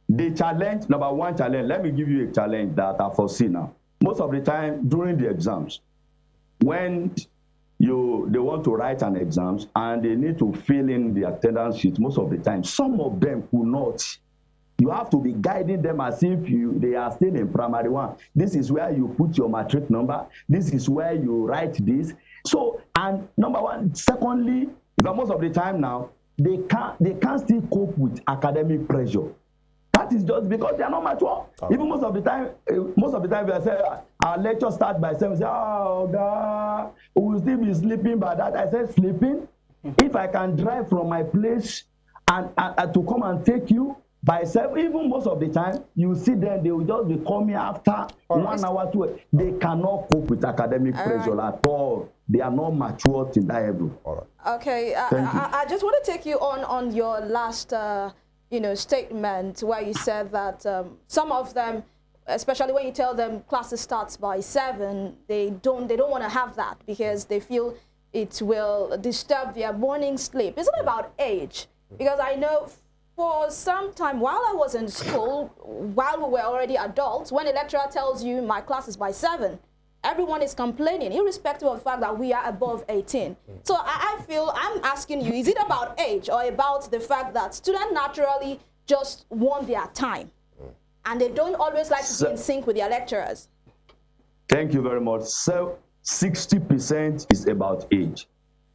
The challenge, number one challenge, let me give you a challenge that I foresee now. Most of the time during the exams, when they want to write an exams and they need to fill in the attendance sheet, most of the time, some of them will not. You have to be guiding them as if they are still in primary one. This is where you put your matric number. This is where you write this. So, and number one, secondly, most of the time now, they can't still cope with academic pressure. That is just because they are not mature. Even most of the time we say our lecture starts by 7. Say, oh God, we will still be sleeping by that. I said, sleeping? If I can drive from my place and to come and take you by 7, even most of the time, you see them, they will just be coming after 1 hour, 2. They cannot cope with academic pressure at all. They are not matured in that level. Okay, I just want to take you on your last statement where you said that some of them, especially when you tell them classes starts by 7, they don't want to have that because they feel it will disturb their morning sleep. Is it about age? Because I know for some time while I was in school, while we were already adults, when a lecturer tells you my class is by 7, everyone is complaining, irrespective of the fact that we are above 18. So I feel I'm asking you, is it about age or about the fact that students naturally just want their time and they don't always like to be in sync with their lecturers? Thank you very much. So 60% is about age.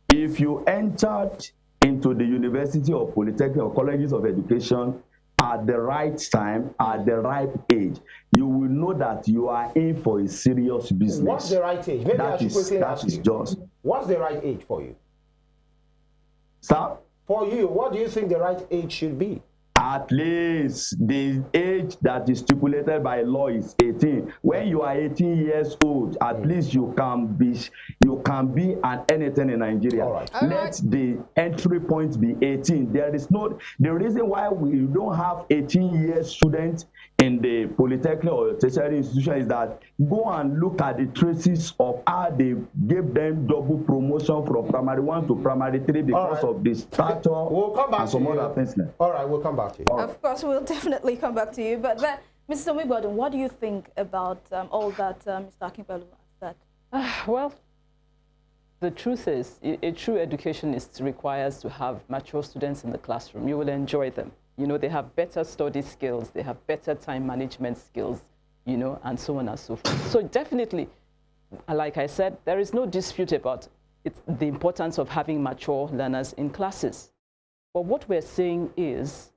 If you entered into the university or polytechnic or colleges of education at the right time, at the right age, you will know that you are in for a serious business. What's the right age? Maybe that is just. What's the right age for you? Sir? For you, what do you think the right age should be? At least the age that is stipulated by law is 18. When you are 18 years old, at least you can be an anything in Nigeria. Let the entry point be 18. There is no the reason why we don't have 18-year students in the polytechnic or tertiary institution is that go and look at the traces of how they gave them double promotion from primary 1 to primary 3 because of the stature and some other things. All right, we'll come back to you. Of course, we'll definitely come back to you. But then, Mr. Omigbodun, what do you think about all that Mr. Akinpelu said? Well, the truth is, a true educationist requires to have mature students in the classroom. You will enjoy them. You know, they have better study skills, they have better time management skills, you know, and so on and so forth. So definitely, like I said, there is no dispute about the importance of having mature learners in classes. But what we're saying is,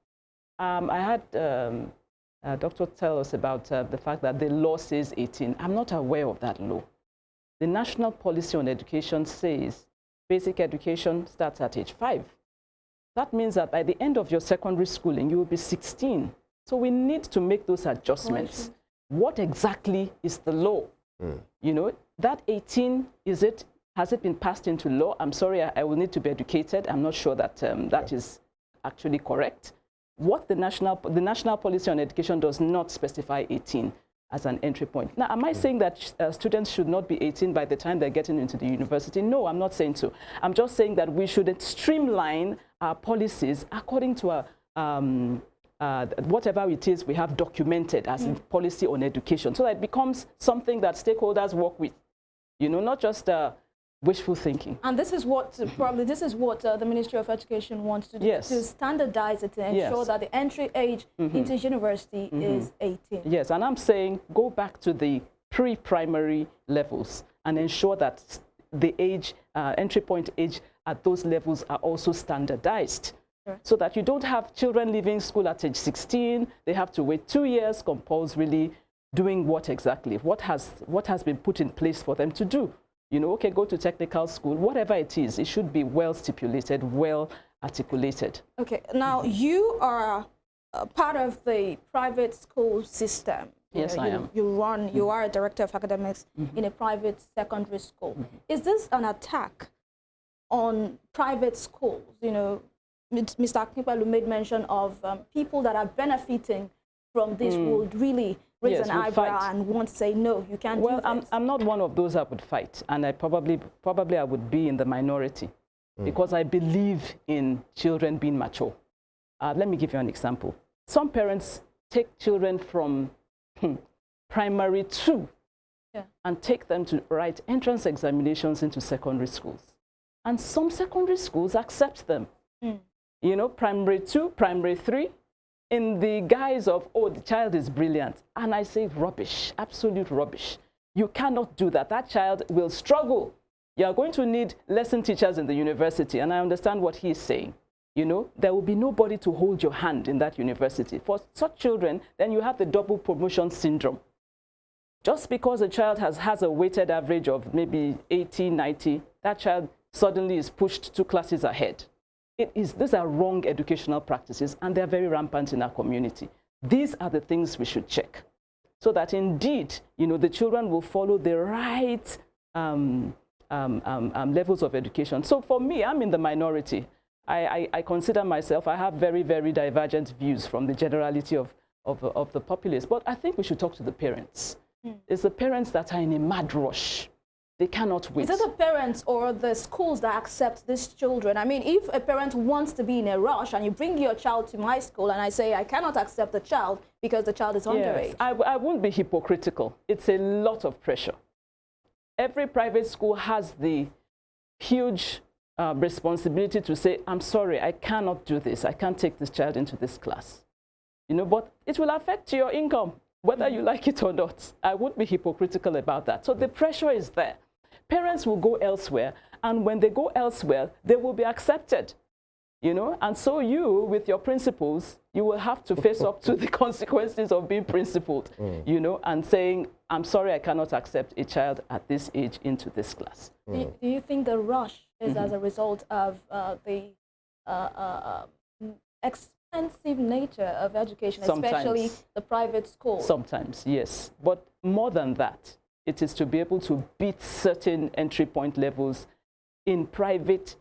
I had a doctor tell us about the fact that the law says 18. I'm not aware of that law. The National Policy on Education says basic education starts at age 5. That means that by the end of your secondary schooling, you will be 16. So we need to make those adjustments. What exactly is the law? You know, that 18, has it been passed into law? I'm sorry, I will need to be educated. I'm not sure that that is actually correct. What the National Policy on Education does not specify 18 as an entry point. Now, am I saying that students should not be 18 by the time they're getting into the university? No, I'm not saying so. I'm just saying that we should streamline our policies according to whatever it is we have documented as a policy on education, so that it becomes something that stakeholders work with, you know, not just wishful thinking. And this is what the Ministry of Education wants to do, to standardize it and ensure that the entry age into university is 18. Yes, and I'm saying go back to the pre-primary levels and ensure that the age, entry point age at those levels are also standardized. So that you don't have children leaving school at age 16, they have to wait 2 years compulsorily, doing what exactly? What has been put in place for them to do? You know, okay, go to technical school, whatever it is, it should be well stipulated, well articulated. Okay, now you are part of the private school system. Yes, I am. You are a director of academics in a private secondary school. Is this an attack on private schools? You know, Mr. Akinpelu made mention of people that are benefiting from this would really raise an eyebrow and want to say, no, you can't do this. Well, I'm not one of those that would fight, and I probably I would be in the minority because I believe in children being mature. Let me give you an example. Some parents take children from primary 2 and take them to write entrance examinations into secondary schools. And some secondary schools accept them. You know, primary 2, primary 3, in the guise of, oh, the child is brilliant. And I say rubbish, absolute rubbish. You cannot do that. That child will struggle. You are going to need lesson teachers in the university, and I understand what he is saying. You know, there will be nobody to hold your hand in that university. For such children, then you have the double promotion syndrome. Just because a child has a weighted average of maybe 80, 90, that child suddenly is pushed 2 classes ahead. These are wrong educational practices, and they're very rampant in our community. These are the things we should check, so that indeed, you know, the children will follow the right levels of education. So for me, I'm in the minority. I consider myself, I have very, very divergent views from the generality of the populace. But I think we should talk to the parents. It's the parents that are in a mad rush. They cannot wait. Is it the parents or the schools that accept these children? I mean, if a parent wants to be in a rush and you bring your child to my school and I say, I cannot accept the child because the child is underage. I won't be hypocritical. It's a lot of pressure. Every private school has the huge responsibility to say, I'm sorry, I cannot do this. I can't take this child into this class. You know, but it will affect your income, whether you like it or not. I won't be hypocritical about that. So the pressure is there. Parents will go elsewhere, and when they go elsewhere, they will be accepted. You know, and so you, with your principles, you will have to face up to the consequences of being principled, you know, and saying, I'm sorry, I cannot accept a child at this age into this class. Do you think the rush is as a result of the expensive nature of education, especially the private schools? Sometimes, yes. But more than that, it is to be able to beat certain entry point levels in private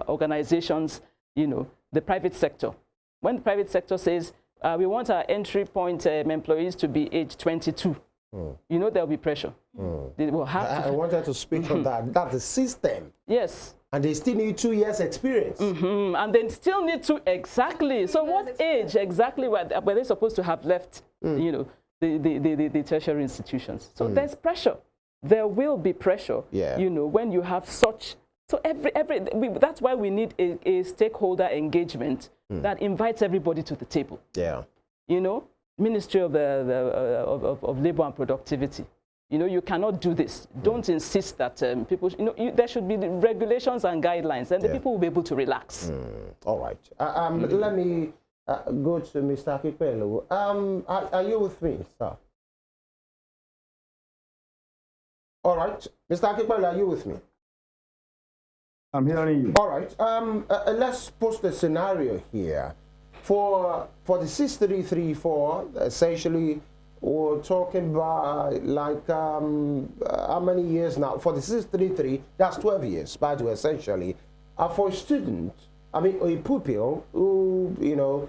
organizations, you know, the private sector. When the private sector says, we want our entry point employees to be age 22, you know, there'll be pressure. They will have to. I wanted to speak on that. That's the system. Yes. And they still need 2 years experience. And they still need to, exactly. So what age exactly were they supposed to have left, you know, the tertiary institutions? So there's pressure. There will be pressure, you know, when you have such. So that's why we need a stakeholder engagement that invites everybody to the table. Yeah. You know, Ministry of Labor and Productivity. You know, you cannot do this. Don't insist that people, you know, there should be regulations and guidelines, and the people will be able to relax. All right. Let me go to Mr. Akinpelu. Are you with me, sir? All right. Mr. Akinpelu, are you with me? I'm hearing you. All right. Let's post a scenario here. For the 6334, essentially, we're talking about like how many years now? For the 633, that's 12 years, by the way, essentially. For a student, I mean, a pupil who, you know,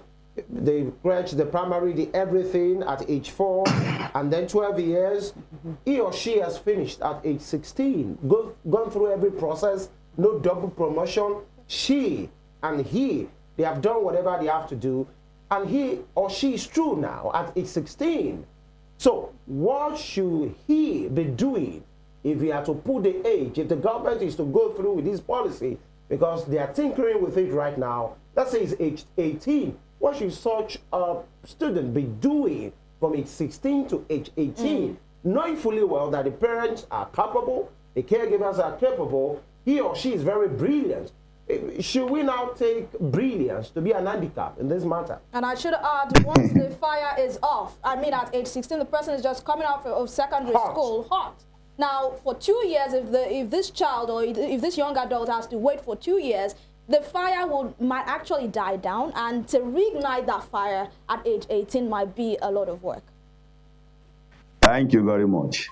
they graduate the primary, the everything at age 4, and then 12 years, he or she has finished at age 16, gone through every process, no double promotion. She and he, they have done whatever they have to do, and he or she is through now at age 16. So what should he be doing if he had to put the age, if the government is to go through with this policy, because they are tinkering with it right now? Let's say it's age 18. What should such a student be doing from age 16 to age 18, knowing fully well that the parents are capable, the caregivers are capable, he or she is very brilliant? Should we now take brilliance to be an handicap in this matter? And I should add, once the fire is off, I mean at age 16, the person is just coming out of secondary school hot. Now, for 2 years, if this child or if this young adult has to wait for 2 years, the fire might actually die down, and to reignite that fire at age 18 might be a lot of work. Thank you very much.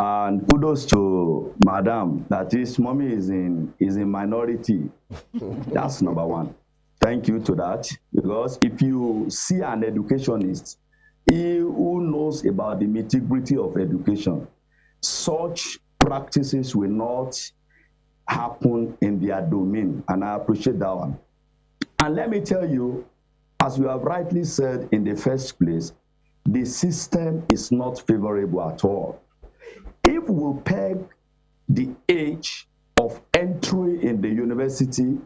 And kudos to Madam, that is, mommy is in minority. That's number one. Thank you to that. Because if you see an educationist, he who knows about the nitty-gritty of education, such practices will not happen in their domain. And I appreciate that one. And let me tell you, as you have rightly said in the first place, the system is not favorable at all. If we peg the age of entry in the university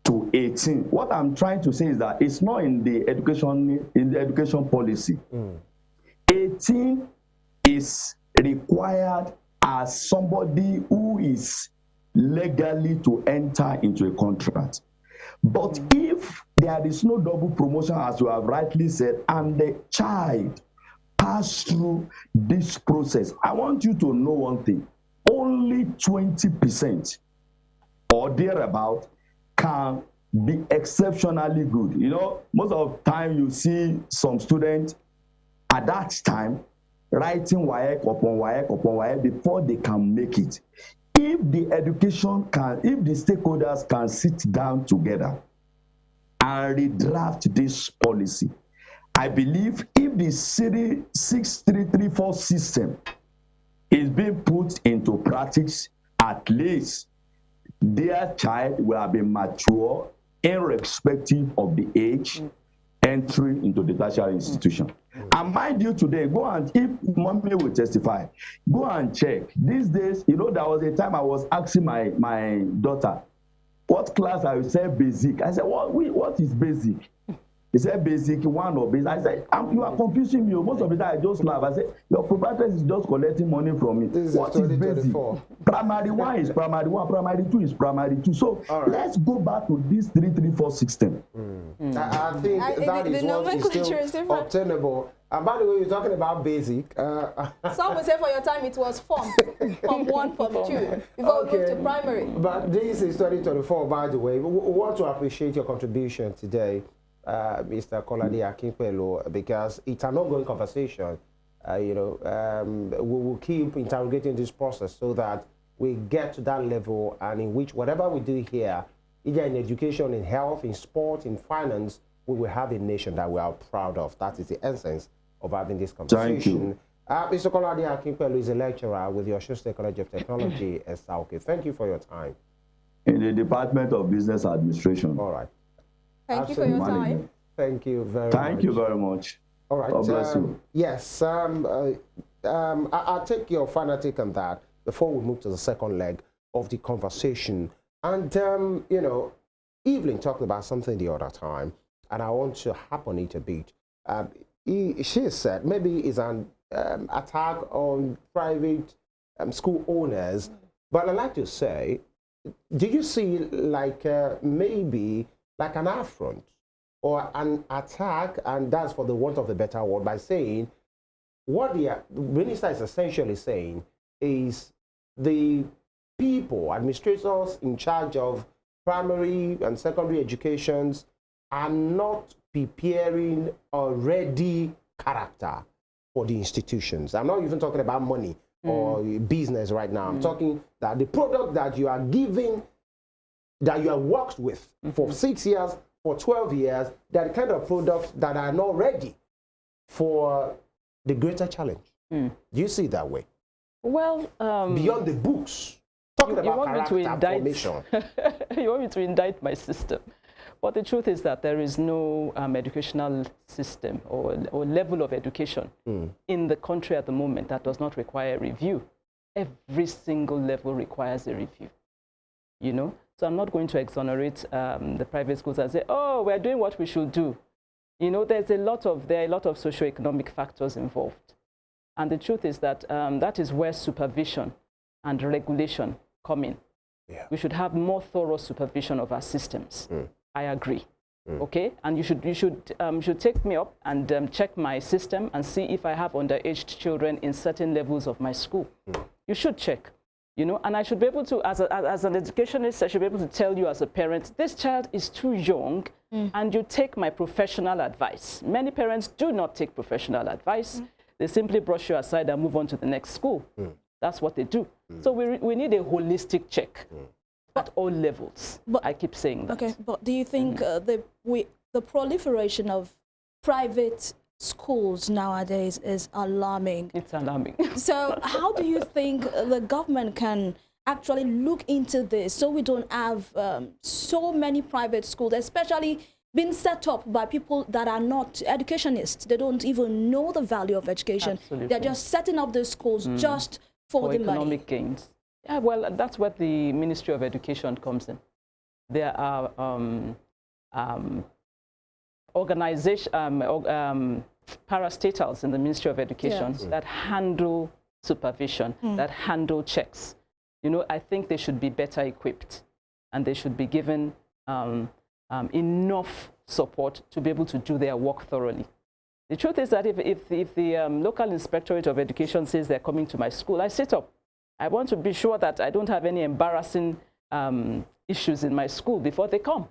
to 18, what I'm trying to say is that it's not in the education policy. 18 is required as somebody who is legally to enter into a contract. But if there is no double promotion, as you have rightly said, and the child pass through this process, I want you to know one thing. Only 20% or thereabout can be exceptionally good. You know, most of the time you see some students at that time writing WAEC upon WAEC upon WAEC before they can make it. If the education can, if the stakeholders can sit down together and redraft this policy, I believe if the city 6334 system is being put into practice, at least their child will have been mature irrespective of the age entry into the tertiary institution. And mind you, today, go and, if mommy will testify, go and check. These days, you know, there was a time I was asking my daughter, what class I would say basic. I said, what is basic? He said basic one or basic. I said, you are confusing me. Most of the time I just laugh. I said, your proprietor is just collecting money from me. What is basic? Primary one is primary one, primary two is primary two. So let's go back to this 334 system. I think that is what is still obtainable. And by the way, you're talking about basic. Some would say for your time it was form 1, form 2, before we moved to primary. But this is 2024, by the way. We want to appreciate your contribution today, Mr. Kolade Akinpelu, because it's an ongoing conversation. We will keep interrogating this process so that we get to that level, and in which whatever we do here, either in education, in health, in sport, in finance, we will have a nation that we are proud of. That is the essence of having this conversation. Mr. Kolade Akinpelu is a lecturer with the Osun State College of Technology at South. Thank you for your time. In the Department of Business Administration. All right. Thank you for your time. Thank you very much. Thank you very much. All right. God bless you. Yes. I'll take your final take on that before we move to the second leg of the conversation. And, you know, Evelyn talked about something the other time, and I want to harp on it a bit. She said maybe it's an attack on private school owners, but I'd like to say, do you see like maybe like an affront or an attack, and that's for the want of a better word, by saying what the minister is essentially saying is the people, administrators in charge of primary and secondary educations are not preparing a ready character for the institutions. I'm not even talking about money or business right now. I'm talking that the product that you are giving, that you have worked with for 6 years, for 12 years, they're the kind of products that are not ready for the greater challenge. Do you see it that way? Well, beyond the books, talking about character formation. You want me to indict my system? But the truth is that there is no educational system or level of education in the country at the moment that does not require review. Every single level requires a review, you know? So I'm not going to exonerate the private schools and say, oh, we're doing what we should do. You know, there are a lot of socioeconomic factors involved. And the truth is that that is where supervision and regulation come in. Yeah. We should have more thorough supervision of our systems. I agree. Okay, and you should take me up and check my system and see if I have underage children in certain levels of my school. You should check, you know, and I should be able to, as an educationist, I should be able to tell you as a parent, this child is too young, and you take my professional advice. Many parents do not take professional advice. They simply brush you aside and move on to the next school. That's what they do. So we need a holistic check. At all levels, but I keep saying that. Okay, but do you think the proliferation of private schools nowadays is alarming? It's alarming. So how do you think the government can actually look into this so we don't have so many private schools, especially being set up by people that are not educationists? They don't even know the value of education. Absolutely. They're just setting up the schools just for the economic money. Gains. Yeah, well, that's where the Ministry of Education comes in. There are parastatals in the Ministry of Education that handle supervision, that handle checks. you know, I think they should be better equipped and they should be given enough support to be able to do their work thoroughly. The truth is that if the local inspectorate of education says they're coming to my school, I sit up. I want to be sure that I don't have any embarrassing issues in my school before they come.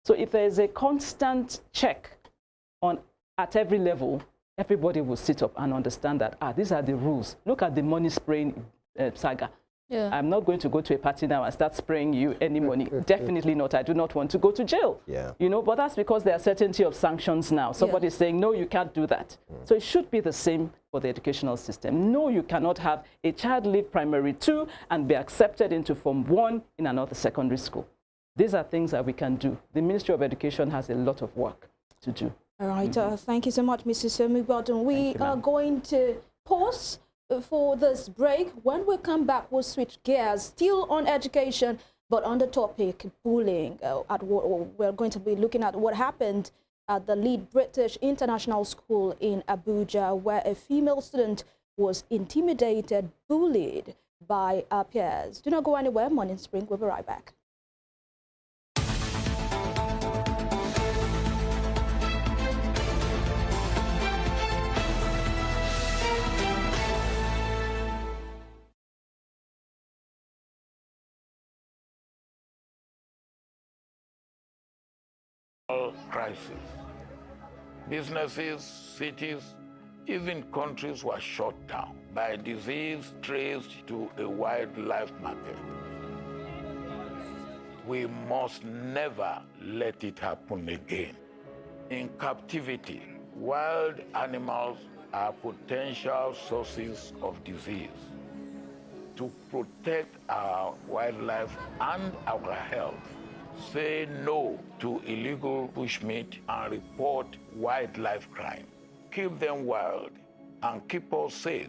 So if there is a constant check at every level, everybody will sit up and understand that, these are the rules. Look at the money spraying saga. Yeah. I'm not going to go to a party now and start spraying you any money. Definitely not. I do not want to go to jail. Yeah. You know, but that's because there are certainty of sanctions now. Somebody's saying, no, you can't do that. So it should be the same for the educational system. No, you cannot have a child leave primary 2 and be accepted into Form 1 in another secondary school. These are things that we can do. The Ministry of Education has a lot of work to do. All right. Thank you so much, Mrs. Omigbodun. We are going to pause for this break. When we come back, we'll switch gears, still on education, but on the topic bullying. We're going to be looking at what happened at the Lead British International School in Abuja, where a female student was intimidated, bullied by her peers. Do not go anywhere. Morning Spring, we'll be right back. Crisis. Businesses, cities, even countries were shut down by disease traced to a wildlife market. We must never let it happen again. In captivity, wild animals are potential sources of disease. To protect our wildlife and our health, say no to illegal bushmeat and report wildlife crime. Keep them wild and keep us safe.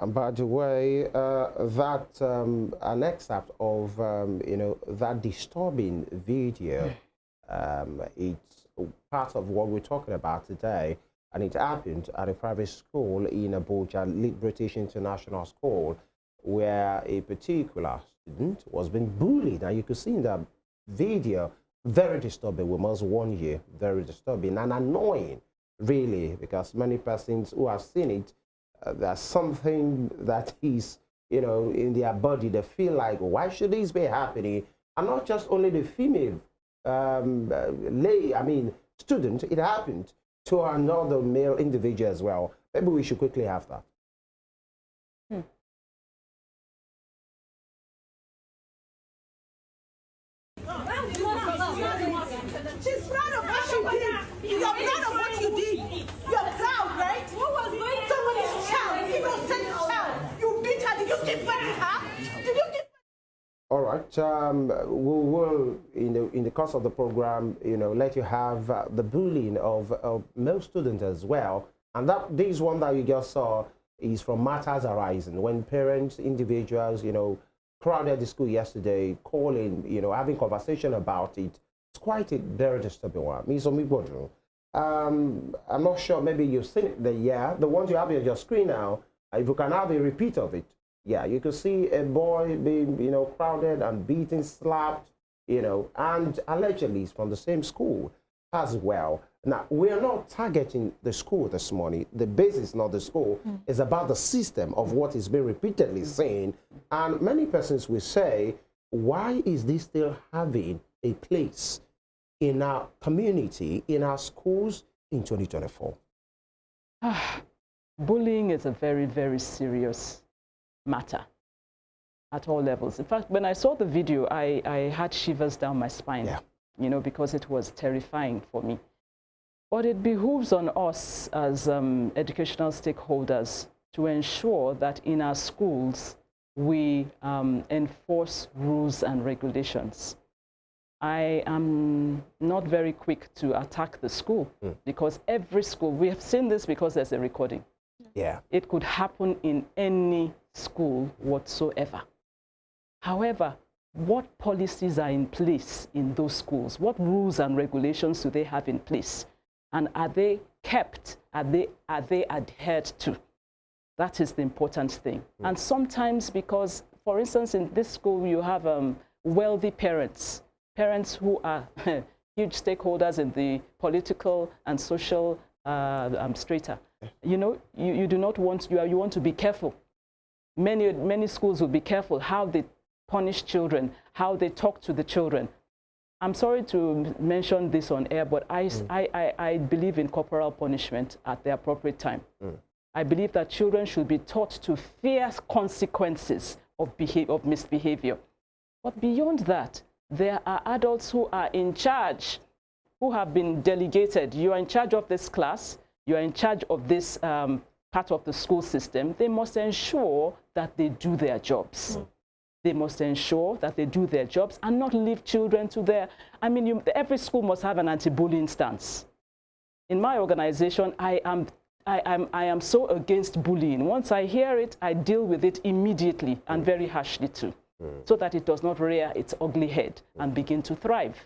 And by the way, an excerpt of that disturbing video, it's part of what we're talking about today, and it happened at a private school in Abuja, Lead British International School, where a particular student was being bullied. And you could see in that video, very disturbing. We must warn you, very disturbing and annoying, really, because many persons who have seen it, there's something that is, in their body. They feel like, why should this be happening? And not just only the female student, it happened to another male individual as well. Maybe we should quickly have that. She's proud of what she did. You're proud of what you did. You're proud, right? What was going on? Somebody's child, innocent child. You beat her. Did you give birth to her? Did you give? All right. We will, in the course of the program, let you have the bullying of male students as well. And this one that you just saw is from matters arising when parents, individuals, crowded the school yesterday, calling, having conversation about it. It's quite a very disturbing one. Ms. Omigbodun, I'm not sure, maybe you've seen it there, yeah. The ones you have on your screen now, if you can have a repeat of it, yeah, you can see a boy being, crowded and beaten, slapped, and allegedly from the same school as well. Now, we are not targeting the school this morning. The base is not the school. It's about the system of what is being repeatedly saying. And many persons will say, why is this still having a place in our community, in our schools in 2024? Bullying is a very, very serious matter at all levels. In fact, when I saw the video, I had shivers down my spine, you know, because it was terrifying for me. But it behooves on us as educational stakeholders to ensure that in our schools we enforce rules and regulations. I am not very quick to attack the school because every school, we have seen this because there's a recording. Yeah. It could happen in any school whatsoever. However, what policies are in place in those schools? What rules and regulations do they have in place? And are they kept? Are they adhered to? That is the important thing. And sometimes because, for instance, in this school, you have wealthy parents, parents who are huge stakeholders in the political and social strata. You know, you do not want, you want to be careful. Many schools will be careful how they punish children, how they talk to the children. I'm sorry to mention this on air, but I believe in corporal punishment at the appropriate time. I believe that children should be taught to fear consequences of misbehavior. But beyond that, there are adults who are in charge, who have been delegated. You are in charge of this class. You are in charge of this part of the school system. They must ensure that they do their jobs. They must ensure that they do their jobs and not leave children to their, I mean, every school must have an anti-bullying stance. In my organization, I am so against bullying. Once I hear it, I deal with it immediately and very harshly too, so that it does not rear its ugly head and begin to thrive.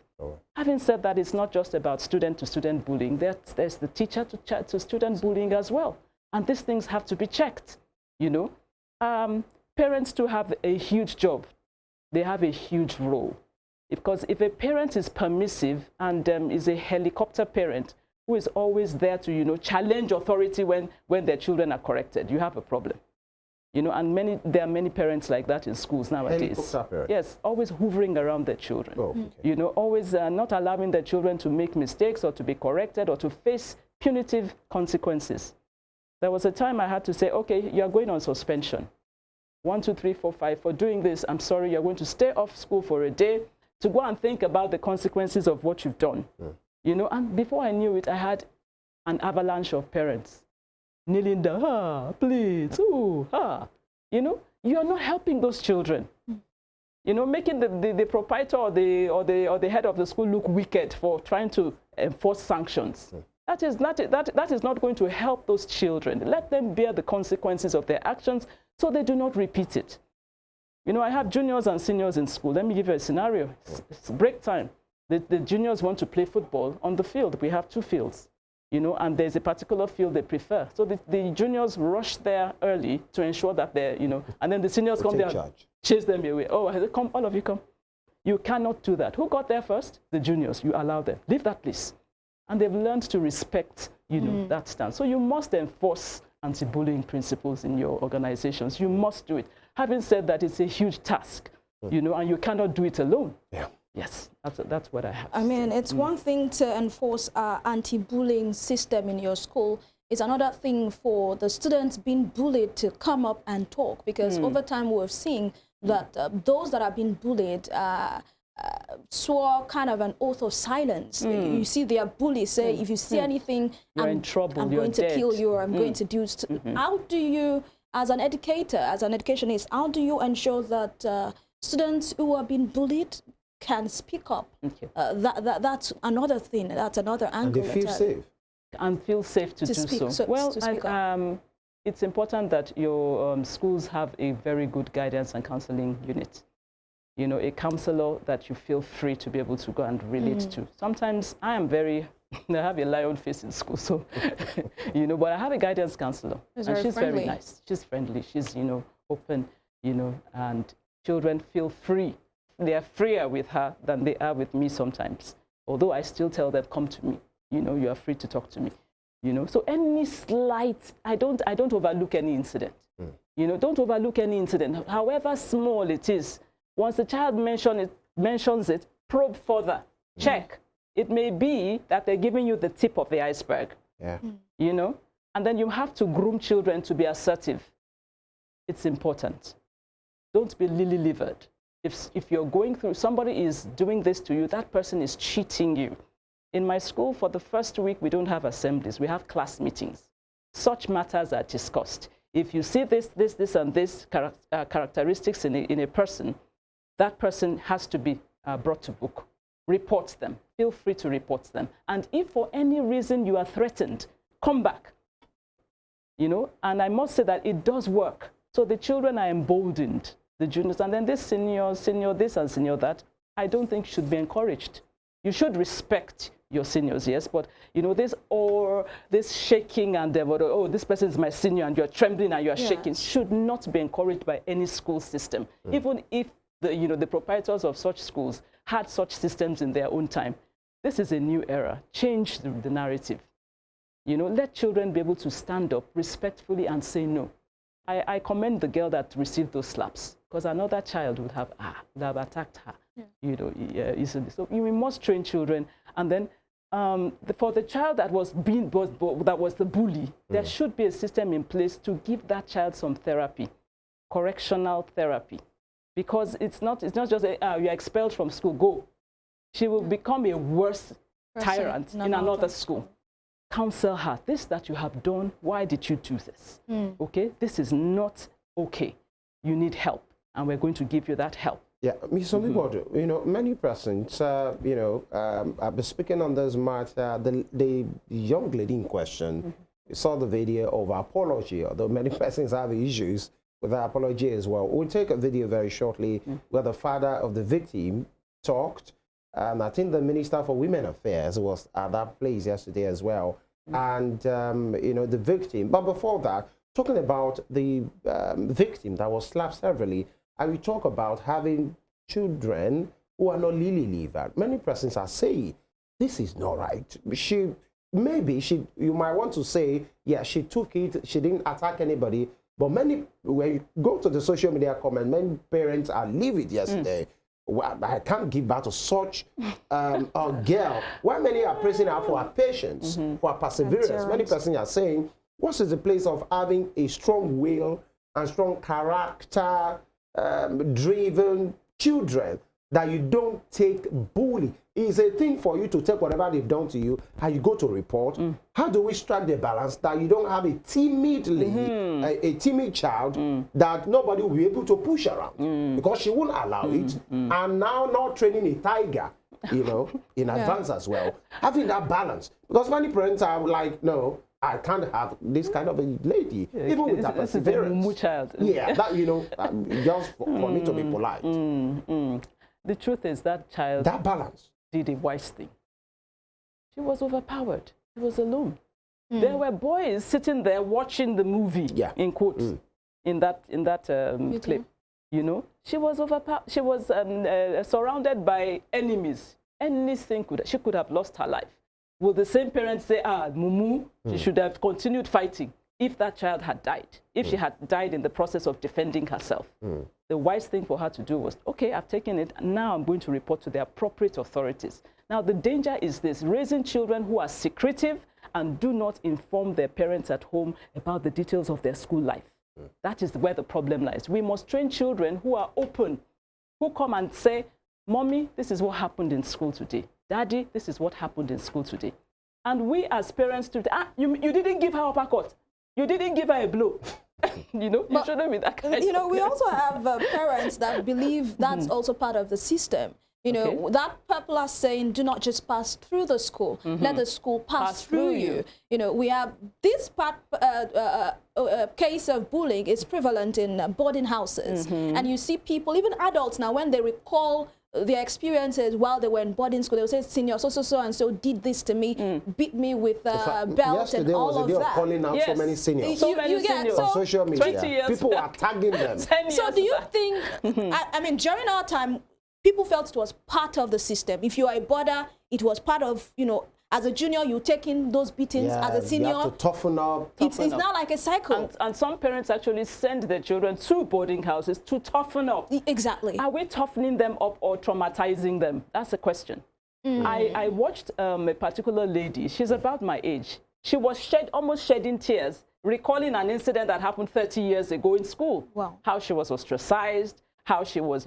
Having said that, it's not just about student-to-student bullying. There's the teacher-to-student bullying as well. And these things have to be checked, you know. Parents too have a huge job. They have a huge role. Because if a parent is permissive and is a helicopter parent who is always there to, you know, challenge authority when their children are corrected, you have a problem. You know, and there are many parents like that in schools nowadays. Yes, always hovering around their children. You know, always not allowing their children to make mistakes or to be corrected or to face punitive consequences. There was a time I had to say, okay, you're going on suspension. 1, 2, 3, 4, 5, for doing this, I'm sorry, you're going to stay off school for a day to go and think about the consequences of what you've done. You know, and before I knew it, I had an avalanche of parents kneeling down, please, You know, you're not helping those children. You know, making the proprietor or the head of the school look wicked for trying to enforce sanctions. That is not going to help those children. Let them bear the consequences of their actions so they do not repeat it. You know, I have juniors and seniors in school. Let me give you a scenario. It's break time. The juniors want to play football on the field. We have 2 fields, you know, and there's a particular field they prefer. So the juniors rush there early to ensure that they're, you know, and then the seniors come there and chase them away. Oh, I said, come, all of you come. You cannot do that. Who got there first? The juniors. You allow them. Leave that place. And they've learned to respect, you know, that stance. So you must enforce anti-bullying principles in your organizations. You must do it. Having said that, it's a huge task, you know, and you cannot do it alone. Yes, that's what I have to say. I mean, it's one thing to enforce an anti-bullying system in your school. It's another thing for the students being bullied to come up and talk, because over time we've seen that those that have been bullied swore kind of an oath of silence. You see their bullies say, if you see anything, you're in trouble, I'm going to kill you, or I'm going to do... How do you, as an educator, as an educationist, how do you ensure that students who are being bullied can speak up? That's another thing, that's another angle. And they feel safe. And feel safe to do so. Well, it's important that your schools have a very good guidance and counseling unit. You know, a counselor that you feel free to be able to go and relate to. Sometimes I am very, I have a lion face in school, so, you know, but I have a guidance counselor. And she's very nice. She's friendly. She's, you know, open, you know, and children feel free. They are freer with her than they are with me sometimes. Although I still tell them, come to me. you know, you are free to talk to me. You know, so any slight, I don't overlook any incident. You know, don't overlook any incident, however small it is. Once the child mentions it, probe further, check. It may be that they're giving you the tip of the iceberg. Yeah. You know, and then you have to groom children to be assertive. It's important. Don't be lily-livered. If you're going through, somebody is doing this to you, that person is cheating you. In my school, for the first week, we don't have assemblies. We have class meetings. Such matters are discussed. If you see this, and this characteristics in a person, that person has to be brought to book. Report them. Feel free to report them. And if for any reason you are threatened, come back. You know, and I must say that it does work. So the children are emboldened, the juniors, and then this senior this and senior that, I don't think should be encouraged. You should respect your seniors, yes, but you know, this shaking and oh, this person is my senior and you're trembling and you're shaking should not be encouraged by any school system. Even if the proprietors of such schools had such systems in their own time. This is a new era. Change the narrative. You know, let children be able to stand up respectfully and say no. I commend the girl that received those slaps, because another child would have attacked her. Yeah. You know, easily. So we must train children, and then for the child that was the bully, there should be a system in place to give that child some therapy, correctional therapy, because it's not just you're expelled from school, go. She will become a worse tyrant in another school. Counsel her, this that you have done, why did you do this? Okay, this is not okay. You need help, and we're going to give you that help. Yeah, Ms. Omigbodun, you know, many persons, you know, I've been speaking on this matter. The young lady in question saw the video of apology, although many persons have issues with the apology as well. We'll take a video very shortly where the father of the victim talked. And I think the Minister for Women Affairs was at that place yesterday as well. And, you know, the victim. But before that, talking about the victim that was slapped severally, and we talk about having children who are not lily-livered. Many persons are saying, this is not right. You might want to say, yeah, she took it, she didn't attack anybody. But when you go to the social media comment, many parents are livid yesterday. Well, I can't give birth to such a girl. Why many are praising her for her patience, for her perseverance? Many persons are saying, what is the place of having a strong will and strong character, driven children that you don't take bully? It's a thing for you to take whatever they've done to you and you go to report. How do we strike the balance that you don't have a timid lady, a timid child that nobody will be able to push around because she won't allow it, and now not training a tiger, you know, in advance as well. Having that balance, because many parents are like, no, I can't have this kind of a lady, even with that perseverance. This is a child. Yeah, that, you know, just for me to be polite. The truth is that child, that balance, did a wise thing. She was overpowered. She was alone. There were boys sitting there watching the movie, in quotes, in that clip. You know, she was overpowered. She was surrounded by enemies. Anything she could have lost her life. Will the same parents say, Mumu, she should have continued fighting if that child had died, if she had died in the process of defending herself? The wise thing for her to do was, okay, I've taken it, and now I'm going to report to the appropriate authorities. Now, the danger is this: raising children who are secretive and do not inform their parents at home about the details of their school life. That is where the problem lies. We must train children who are open, who come and say, Mommy, this is what happened in school today. Daddy, this is what happened in school today. And we as parents, you didn't give her a uppercut. You didn't give her a blow. You know, you shouldn't be that kind of know, we also have parents that believe that's also part of the system. You know, that popular saying, do not just pass through the school, let the school pass through you. You know, we have this case of bullying is prevalent in boarding houses. And you see people, even adults now, when they recall their experiences while they were in boarding school, they would say, senior so-and-so did this to me, beat me with a belt and all of that. Yesterday was a day of calling out so many seniors. So many seniors. On social media. 20 years people are tagging them. So do you think, I mean, during our time, people felt it was part of the system. If you are a boarder, it was part of, you know, As a junior, you take in those beatings. As a senior, you have to toughen up. It's now like a cycle. And some parents actually send their children to boarding houses to toughen up. Exactly. Are we toughening them up or traumatizing them? That's a question. I watched a particular lady. She's about my age. She was almost shedding tears, recalling an incident that happened 30 years ago in school. Wow. How she was ostracized, how she was,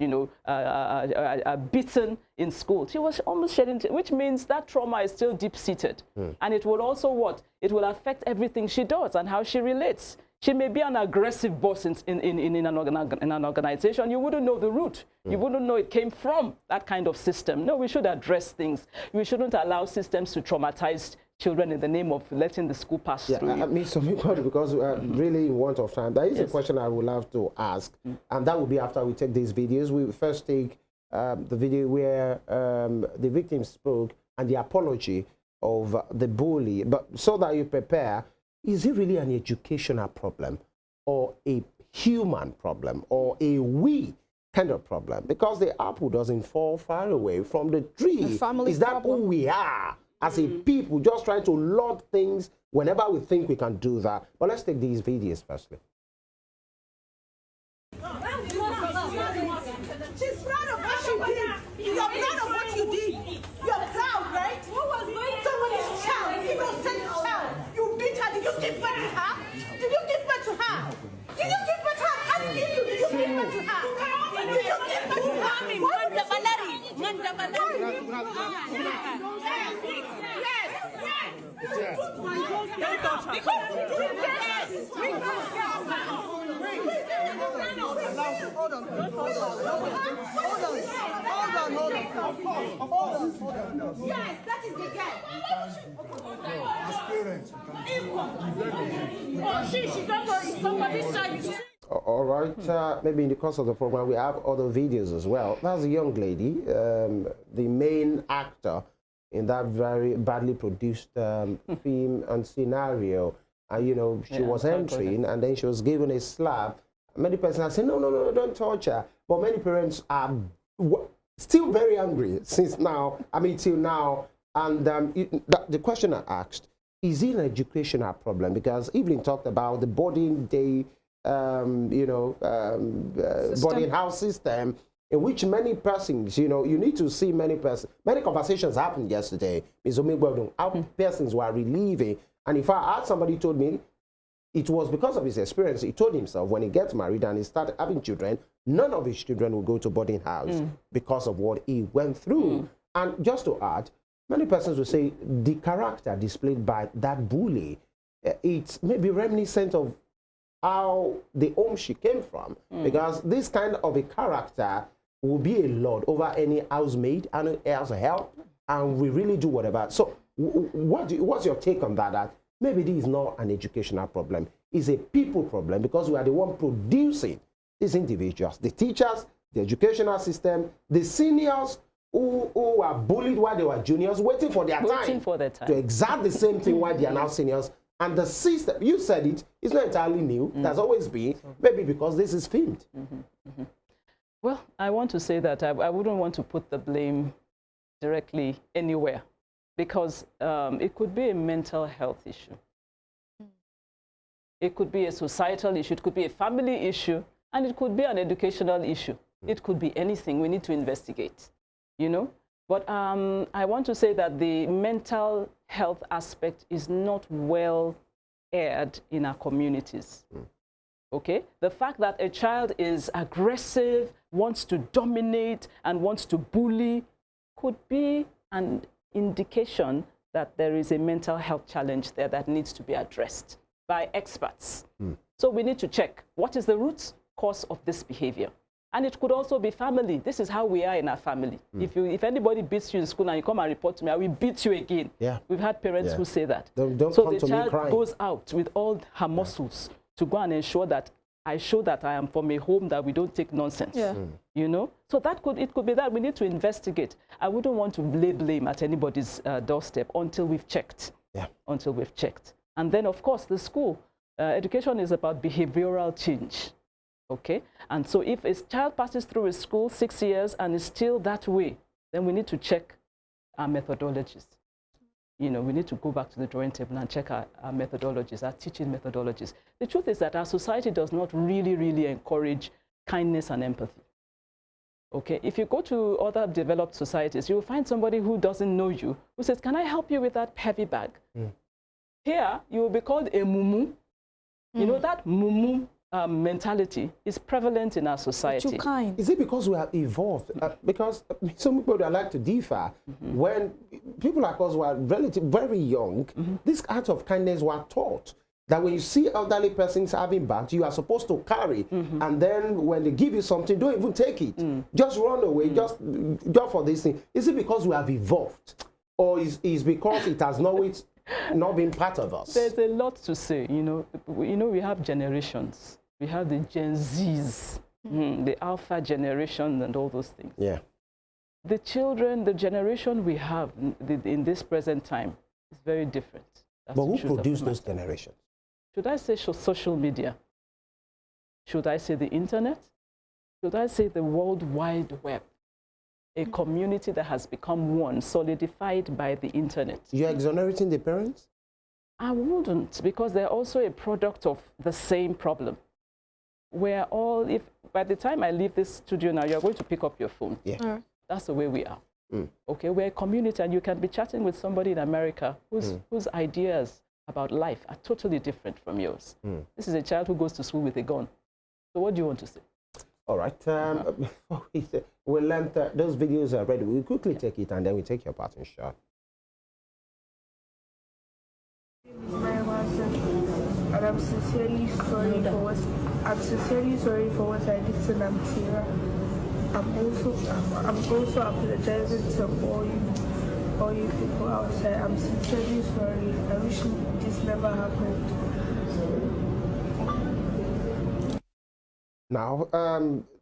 beaten in school. She was almost shedding tears, which means that trauma is still deep-seated. And it will also what? It will affect everything she does and how she relates. She may be an aggressive boss in an organization. You wouldn't know the root. You wouldn't know it came from that kind of system. No, we should address things. We shouldn't allow systems to traumatize children in the name of letting the school pass through. I mean, because really in want of time, there is a question I would love to ask, and that will be after we take these videos. We will first take the video where the victim spoke and the apology of the bully. But so that you prepare, is it really an educational problem or a human problem or a we kind of problem? Because the apple doesn't fall far away from the tree. Is that who we are as a people, just trying to lord things whenever we think we can do that? But let's take these videos firstly. She's proud of what she did. You're proud of what you did. You're proud, right? What was going Somebody's child, innocent child. You beat her. Did you give birth to her? Did you give birth to her? Did you give birth to her? I'm asking you, did you give birth to her? Did you give birth to her? Yes, that is the guy. All right, maybe in the course of the program we have other videos as well. That's a young lady, the main actor in that very badly produced film and scenario. She was entering and then she was given a slap. Many persons are saying, no, don't touch her. But many parents are still very angry till now. And the question I asked, is it an educational problem? Because Evelyn talked about the boarding day, boarding house system, in which many persons, you need to see many conversations happened yesterday. Ms. Omigbodun, how persons were relieving. And if I had somebody told me, it was because of his experience. He told himself when he gets married and he started having children, none of his children will go to boarding house because of what he went through. And just to add, many persons will say the character displayed by that bully, it's maybe reminiscent of how the home she came from, because this kind of a character will be a lord over any housemaid and house help, and we really do whatever. So what's your take on that? Maybe this is not an educational problem. It's a people problem because we are the one producing these individuals, the teachers, the educational system, the seniors who were bullied while they were juniors, waiting for their time to exact the same thing while they are now seniors. And the system, you said it's not entirely new. It has always been, maybe because this is filmed. Well, I want to say that I wouldn't want to put the blame directly anywhere, because it could be a mental health issue. It could be a societal issue. It could be a family issue. And it could be an educational issue. It could be anything. We need to investigate, But I want to say that the mental health aspect is not well aired in our communities. Okay? The fact that a child is aggressive, wants to dominate, and wants to bully could be an indication that there is a mental health challenge there that needs to be addressed by experts. So we need to check what is the root cause of this behavior. And it could also be family. This is how we are in our family. If anybody beats you in school and you come and report to me, I will beat you again. Yeah. We've had parents who say that. Don't so come the to child me crying. goes out with all her muscles to go and ensure that I show that I am from a home that we don't take nonsense. So it could be that we need to investigate. I wouldn't want to lay blame at anybody's doorstep until we've checked. Until we've checked. And then, of course, the school. Education is about behavioral change. Okay? And so if a child passes through a school 6 years and is still that way, then we need to check our methodologies. You know, we need to go back to the drawing table and check our methodologies, our teaching methodologies. The truth is that our society does not really encourage kindness and empathy. Okay, if you go to other developed societies, you'll find somebody who doesn't know you, who says, can I help you with that heavy bag? Here, you will be called a mumu. You know, that mumu mentality is prevalent in our society. Too kind. Is it because we have evolved? Because some people that like to differ, when people like us were very young, this act of kindness were taught. That when you see elderly persons having bags, you are supposed to carry. And then when they give you something, don't even take it. Just run away, just for this thing. Is it because we have evolved? Or is because it has not been part of us? There's a lot to say, you know. We have generations. We have the Gen Zs, the Alpha generation and all those things. Yeah. The children, the generation we have in this present time is very different. That's But who the truth of produced the those matter. generations? Should I say social media? Should I say the internet? Should I say the World Wide Web? A community that has become one, solidified by the internet. You're exonerating the parents? I wouldn't, because they're also a product of the same problem. We're all, if by the time I leave this studio now, you're going to pick up your phone. Yeah. That's the way we are. Okay, we're a community, and you can be chatting with somebody in America whose ideas about life are totally different from yours. This is a child who goes to school with a gun. So what do you want to say? All right. We'll learn those videos are ready. We'll quickly take it, and then we take your part in shot. And I'm sincerely sorry for what I did to Namtira. I'm also apologizing to all you people outside. I'm sincerely sorry. I wish this never happened. Now,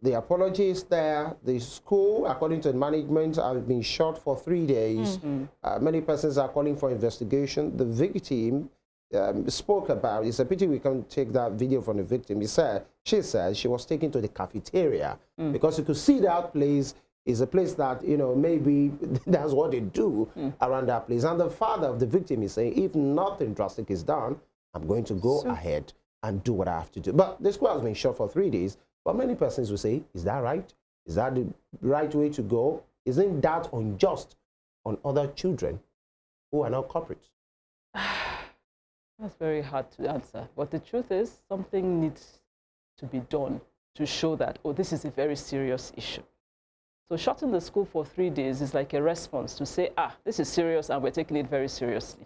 the apology is there. The school, according to the management, has been shut for 3 days. Many persons are calling for investigation. The victim spoke about, it's a pity we can't take that video from the victim. She said she was taken to the cafeteria because you could see that place is a place that, you know, maybe that's what they do around that place. And the father of the victim is saying, if nothing drastic is done, I'm going to go ahead and do what I have to do. But the school has been shut for 3 days. But many persons will say, is that right? Is that the right way to go? Isn't that unjust on other children who are not culprits? That's very hard to answer. But the truth is, something needs to be done to show that, oh, this is a very serious issue. So shutting the school for 3 days is like a response to say, this is serious and we're taking it very seriously,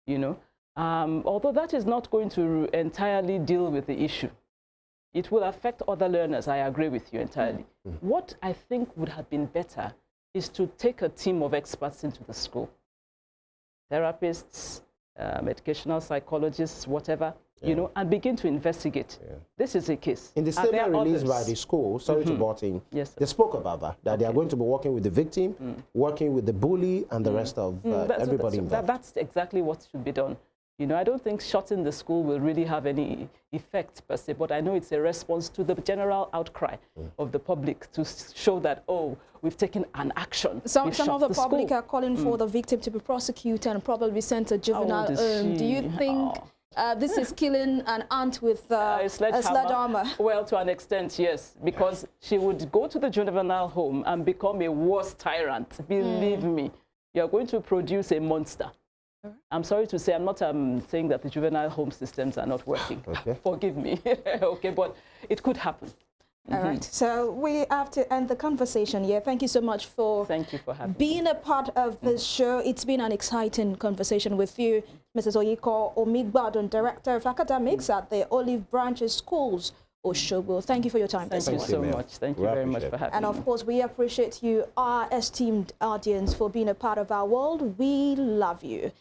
you know. Although that is not going to entirely deal with the issue. It will affect other learners, I agree with you entirely. What I think would have been better is to take a team of experts into the school. Therapists, educational psychologists, whatever, you know, and begin to investigate. This is a case. In the statement released by the school, sorry to butt in, they spoke about that they are going to be working with the victim, working with the bully, and the rest of everybody involved. That's exactly what should be done. You know, I don't think shutting the school will really have any effect per se, but I know it's a response to the general outcry of the public to show that, oh, we've taken an action. Some of the public are calling for the victim to be prosecuted and probably sent to juvenile home. Do you think this is killing an ant with a sledgehammer? Well, to an extent, yes, because she would go to the juvenile home and become a worse tyrant. Believe me, you're going to produce a monster. I'm sorry to say, I'm not saying that the juvenile home systems are not working. Forgive me. Okay, but it could happen. All right, so we have to end the conversation here. Thank you so much for being a part of this show. It's been an exciting conversation with you, Mrs. Omigbodun, Director of Academics at the Olive Branches Schools, Osogbo. Thank you for your time. Thank you so much. Thank you very much for having me. And of course, we appreciate you, our esteemed audience, for being a part of our world. We love you.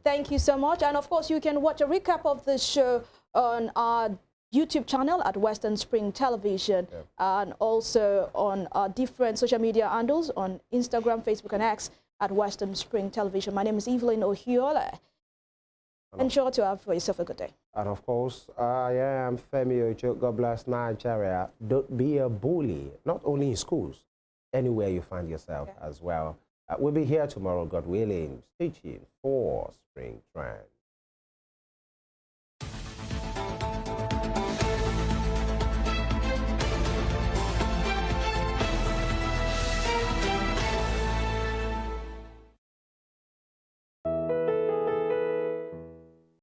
Thank you so much. And of course, you can watch a recap of this show on our YouTube channel at Western Spring Television, and also on our different social media handles on Instagram, Facebook, and X at Western Spring Television. My name is Evelyn Ohiolei. Ensure to have for yourself a good day. And of course, I am Femi. God bless Nigeria. Don't be a bully, not only in schools, anywhere you find yourself as well. We'll be here tomorrow, God willing. Stay tuned for Spring Trend.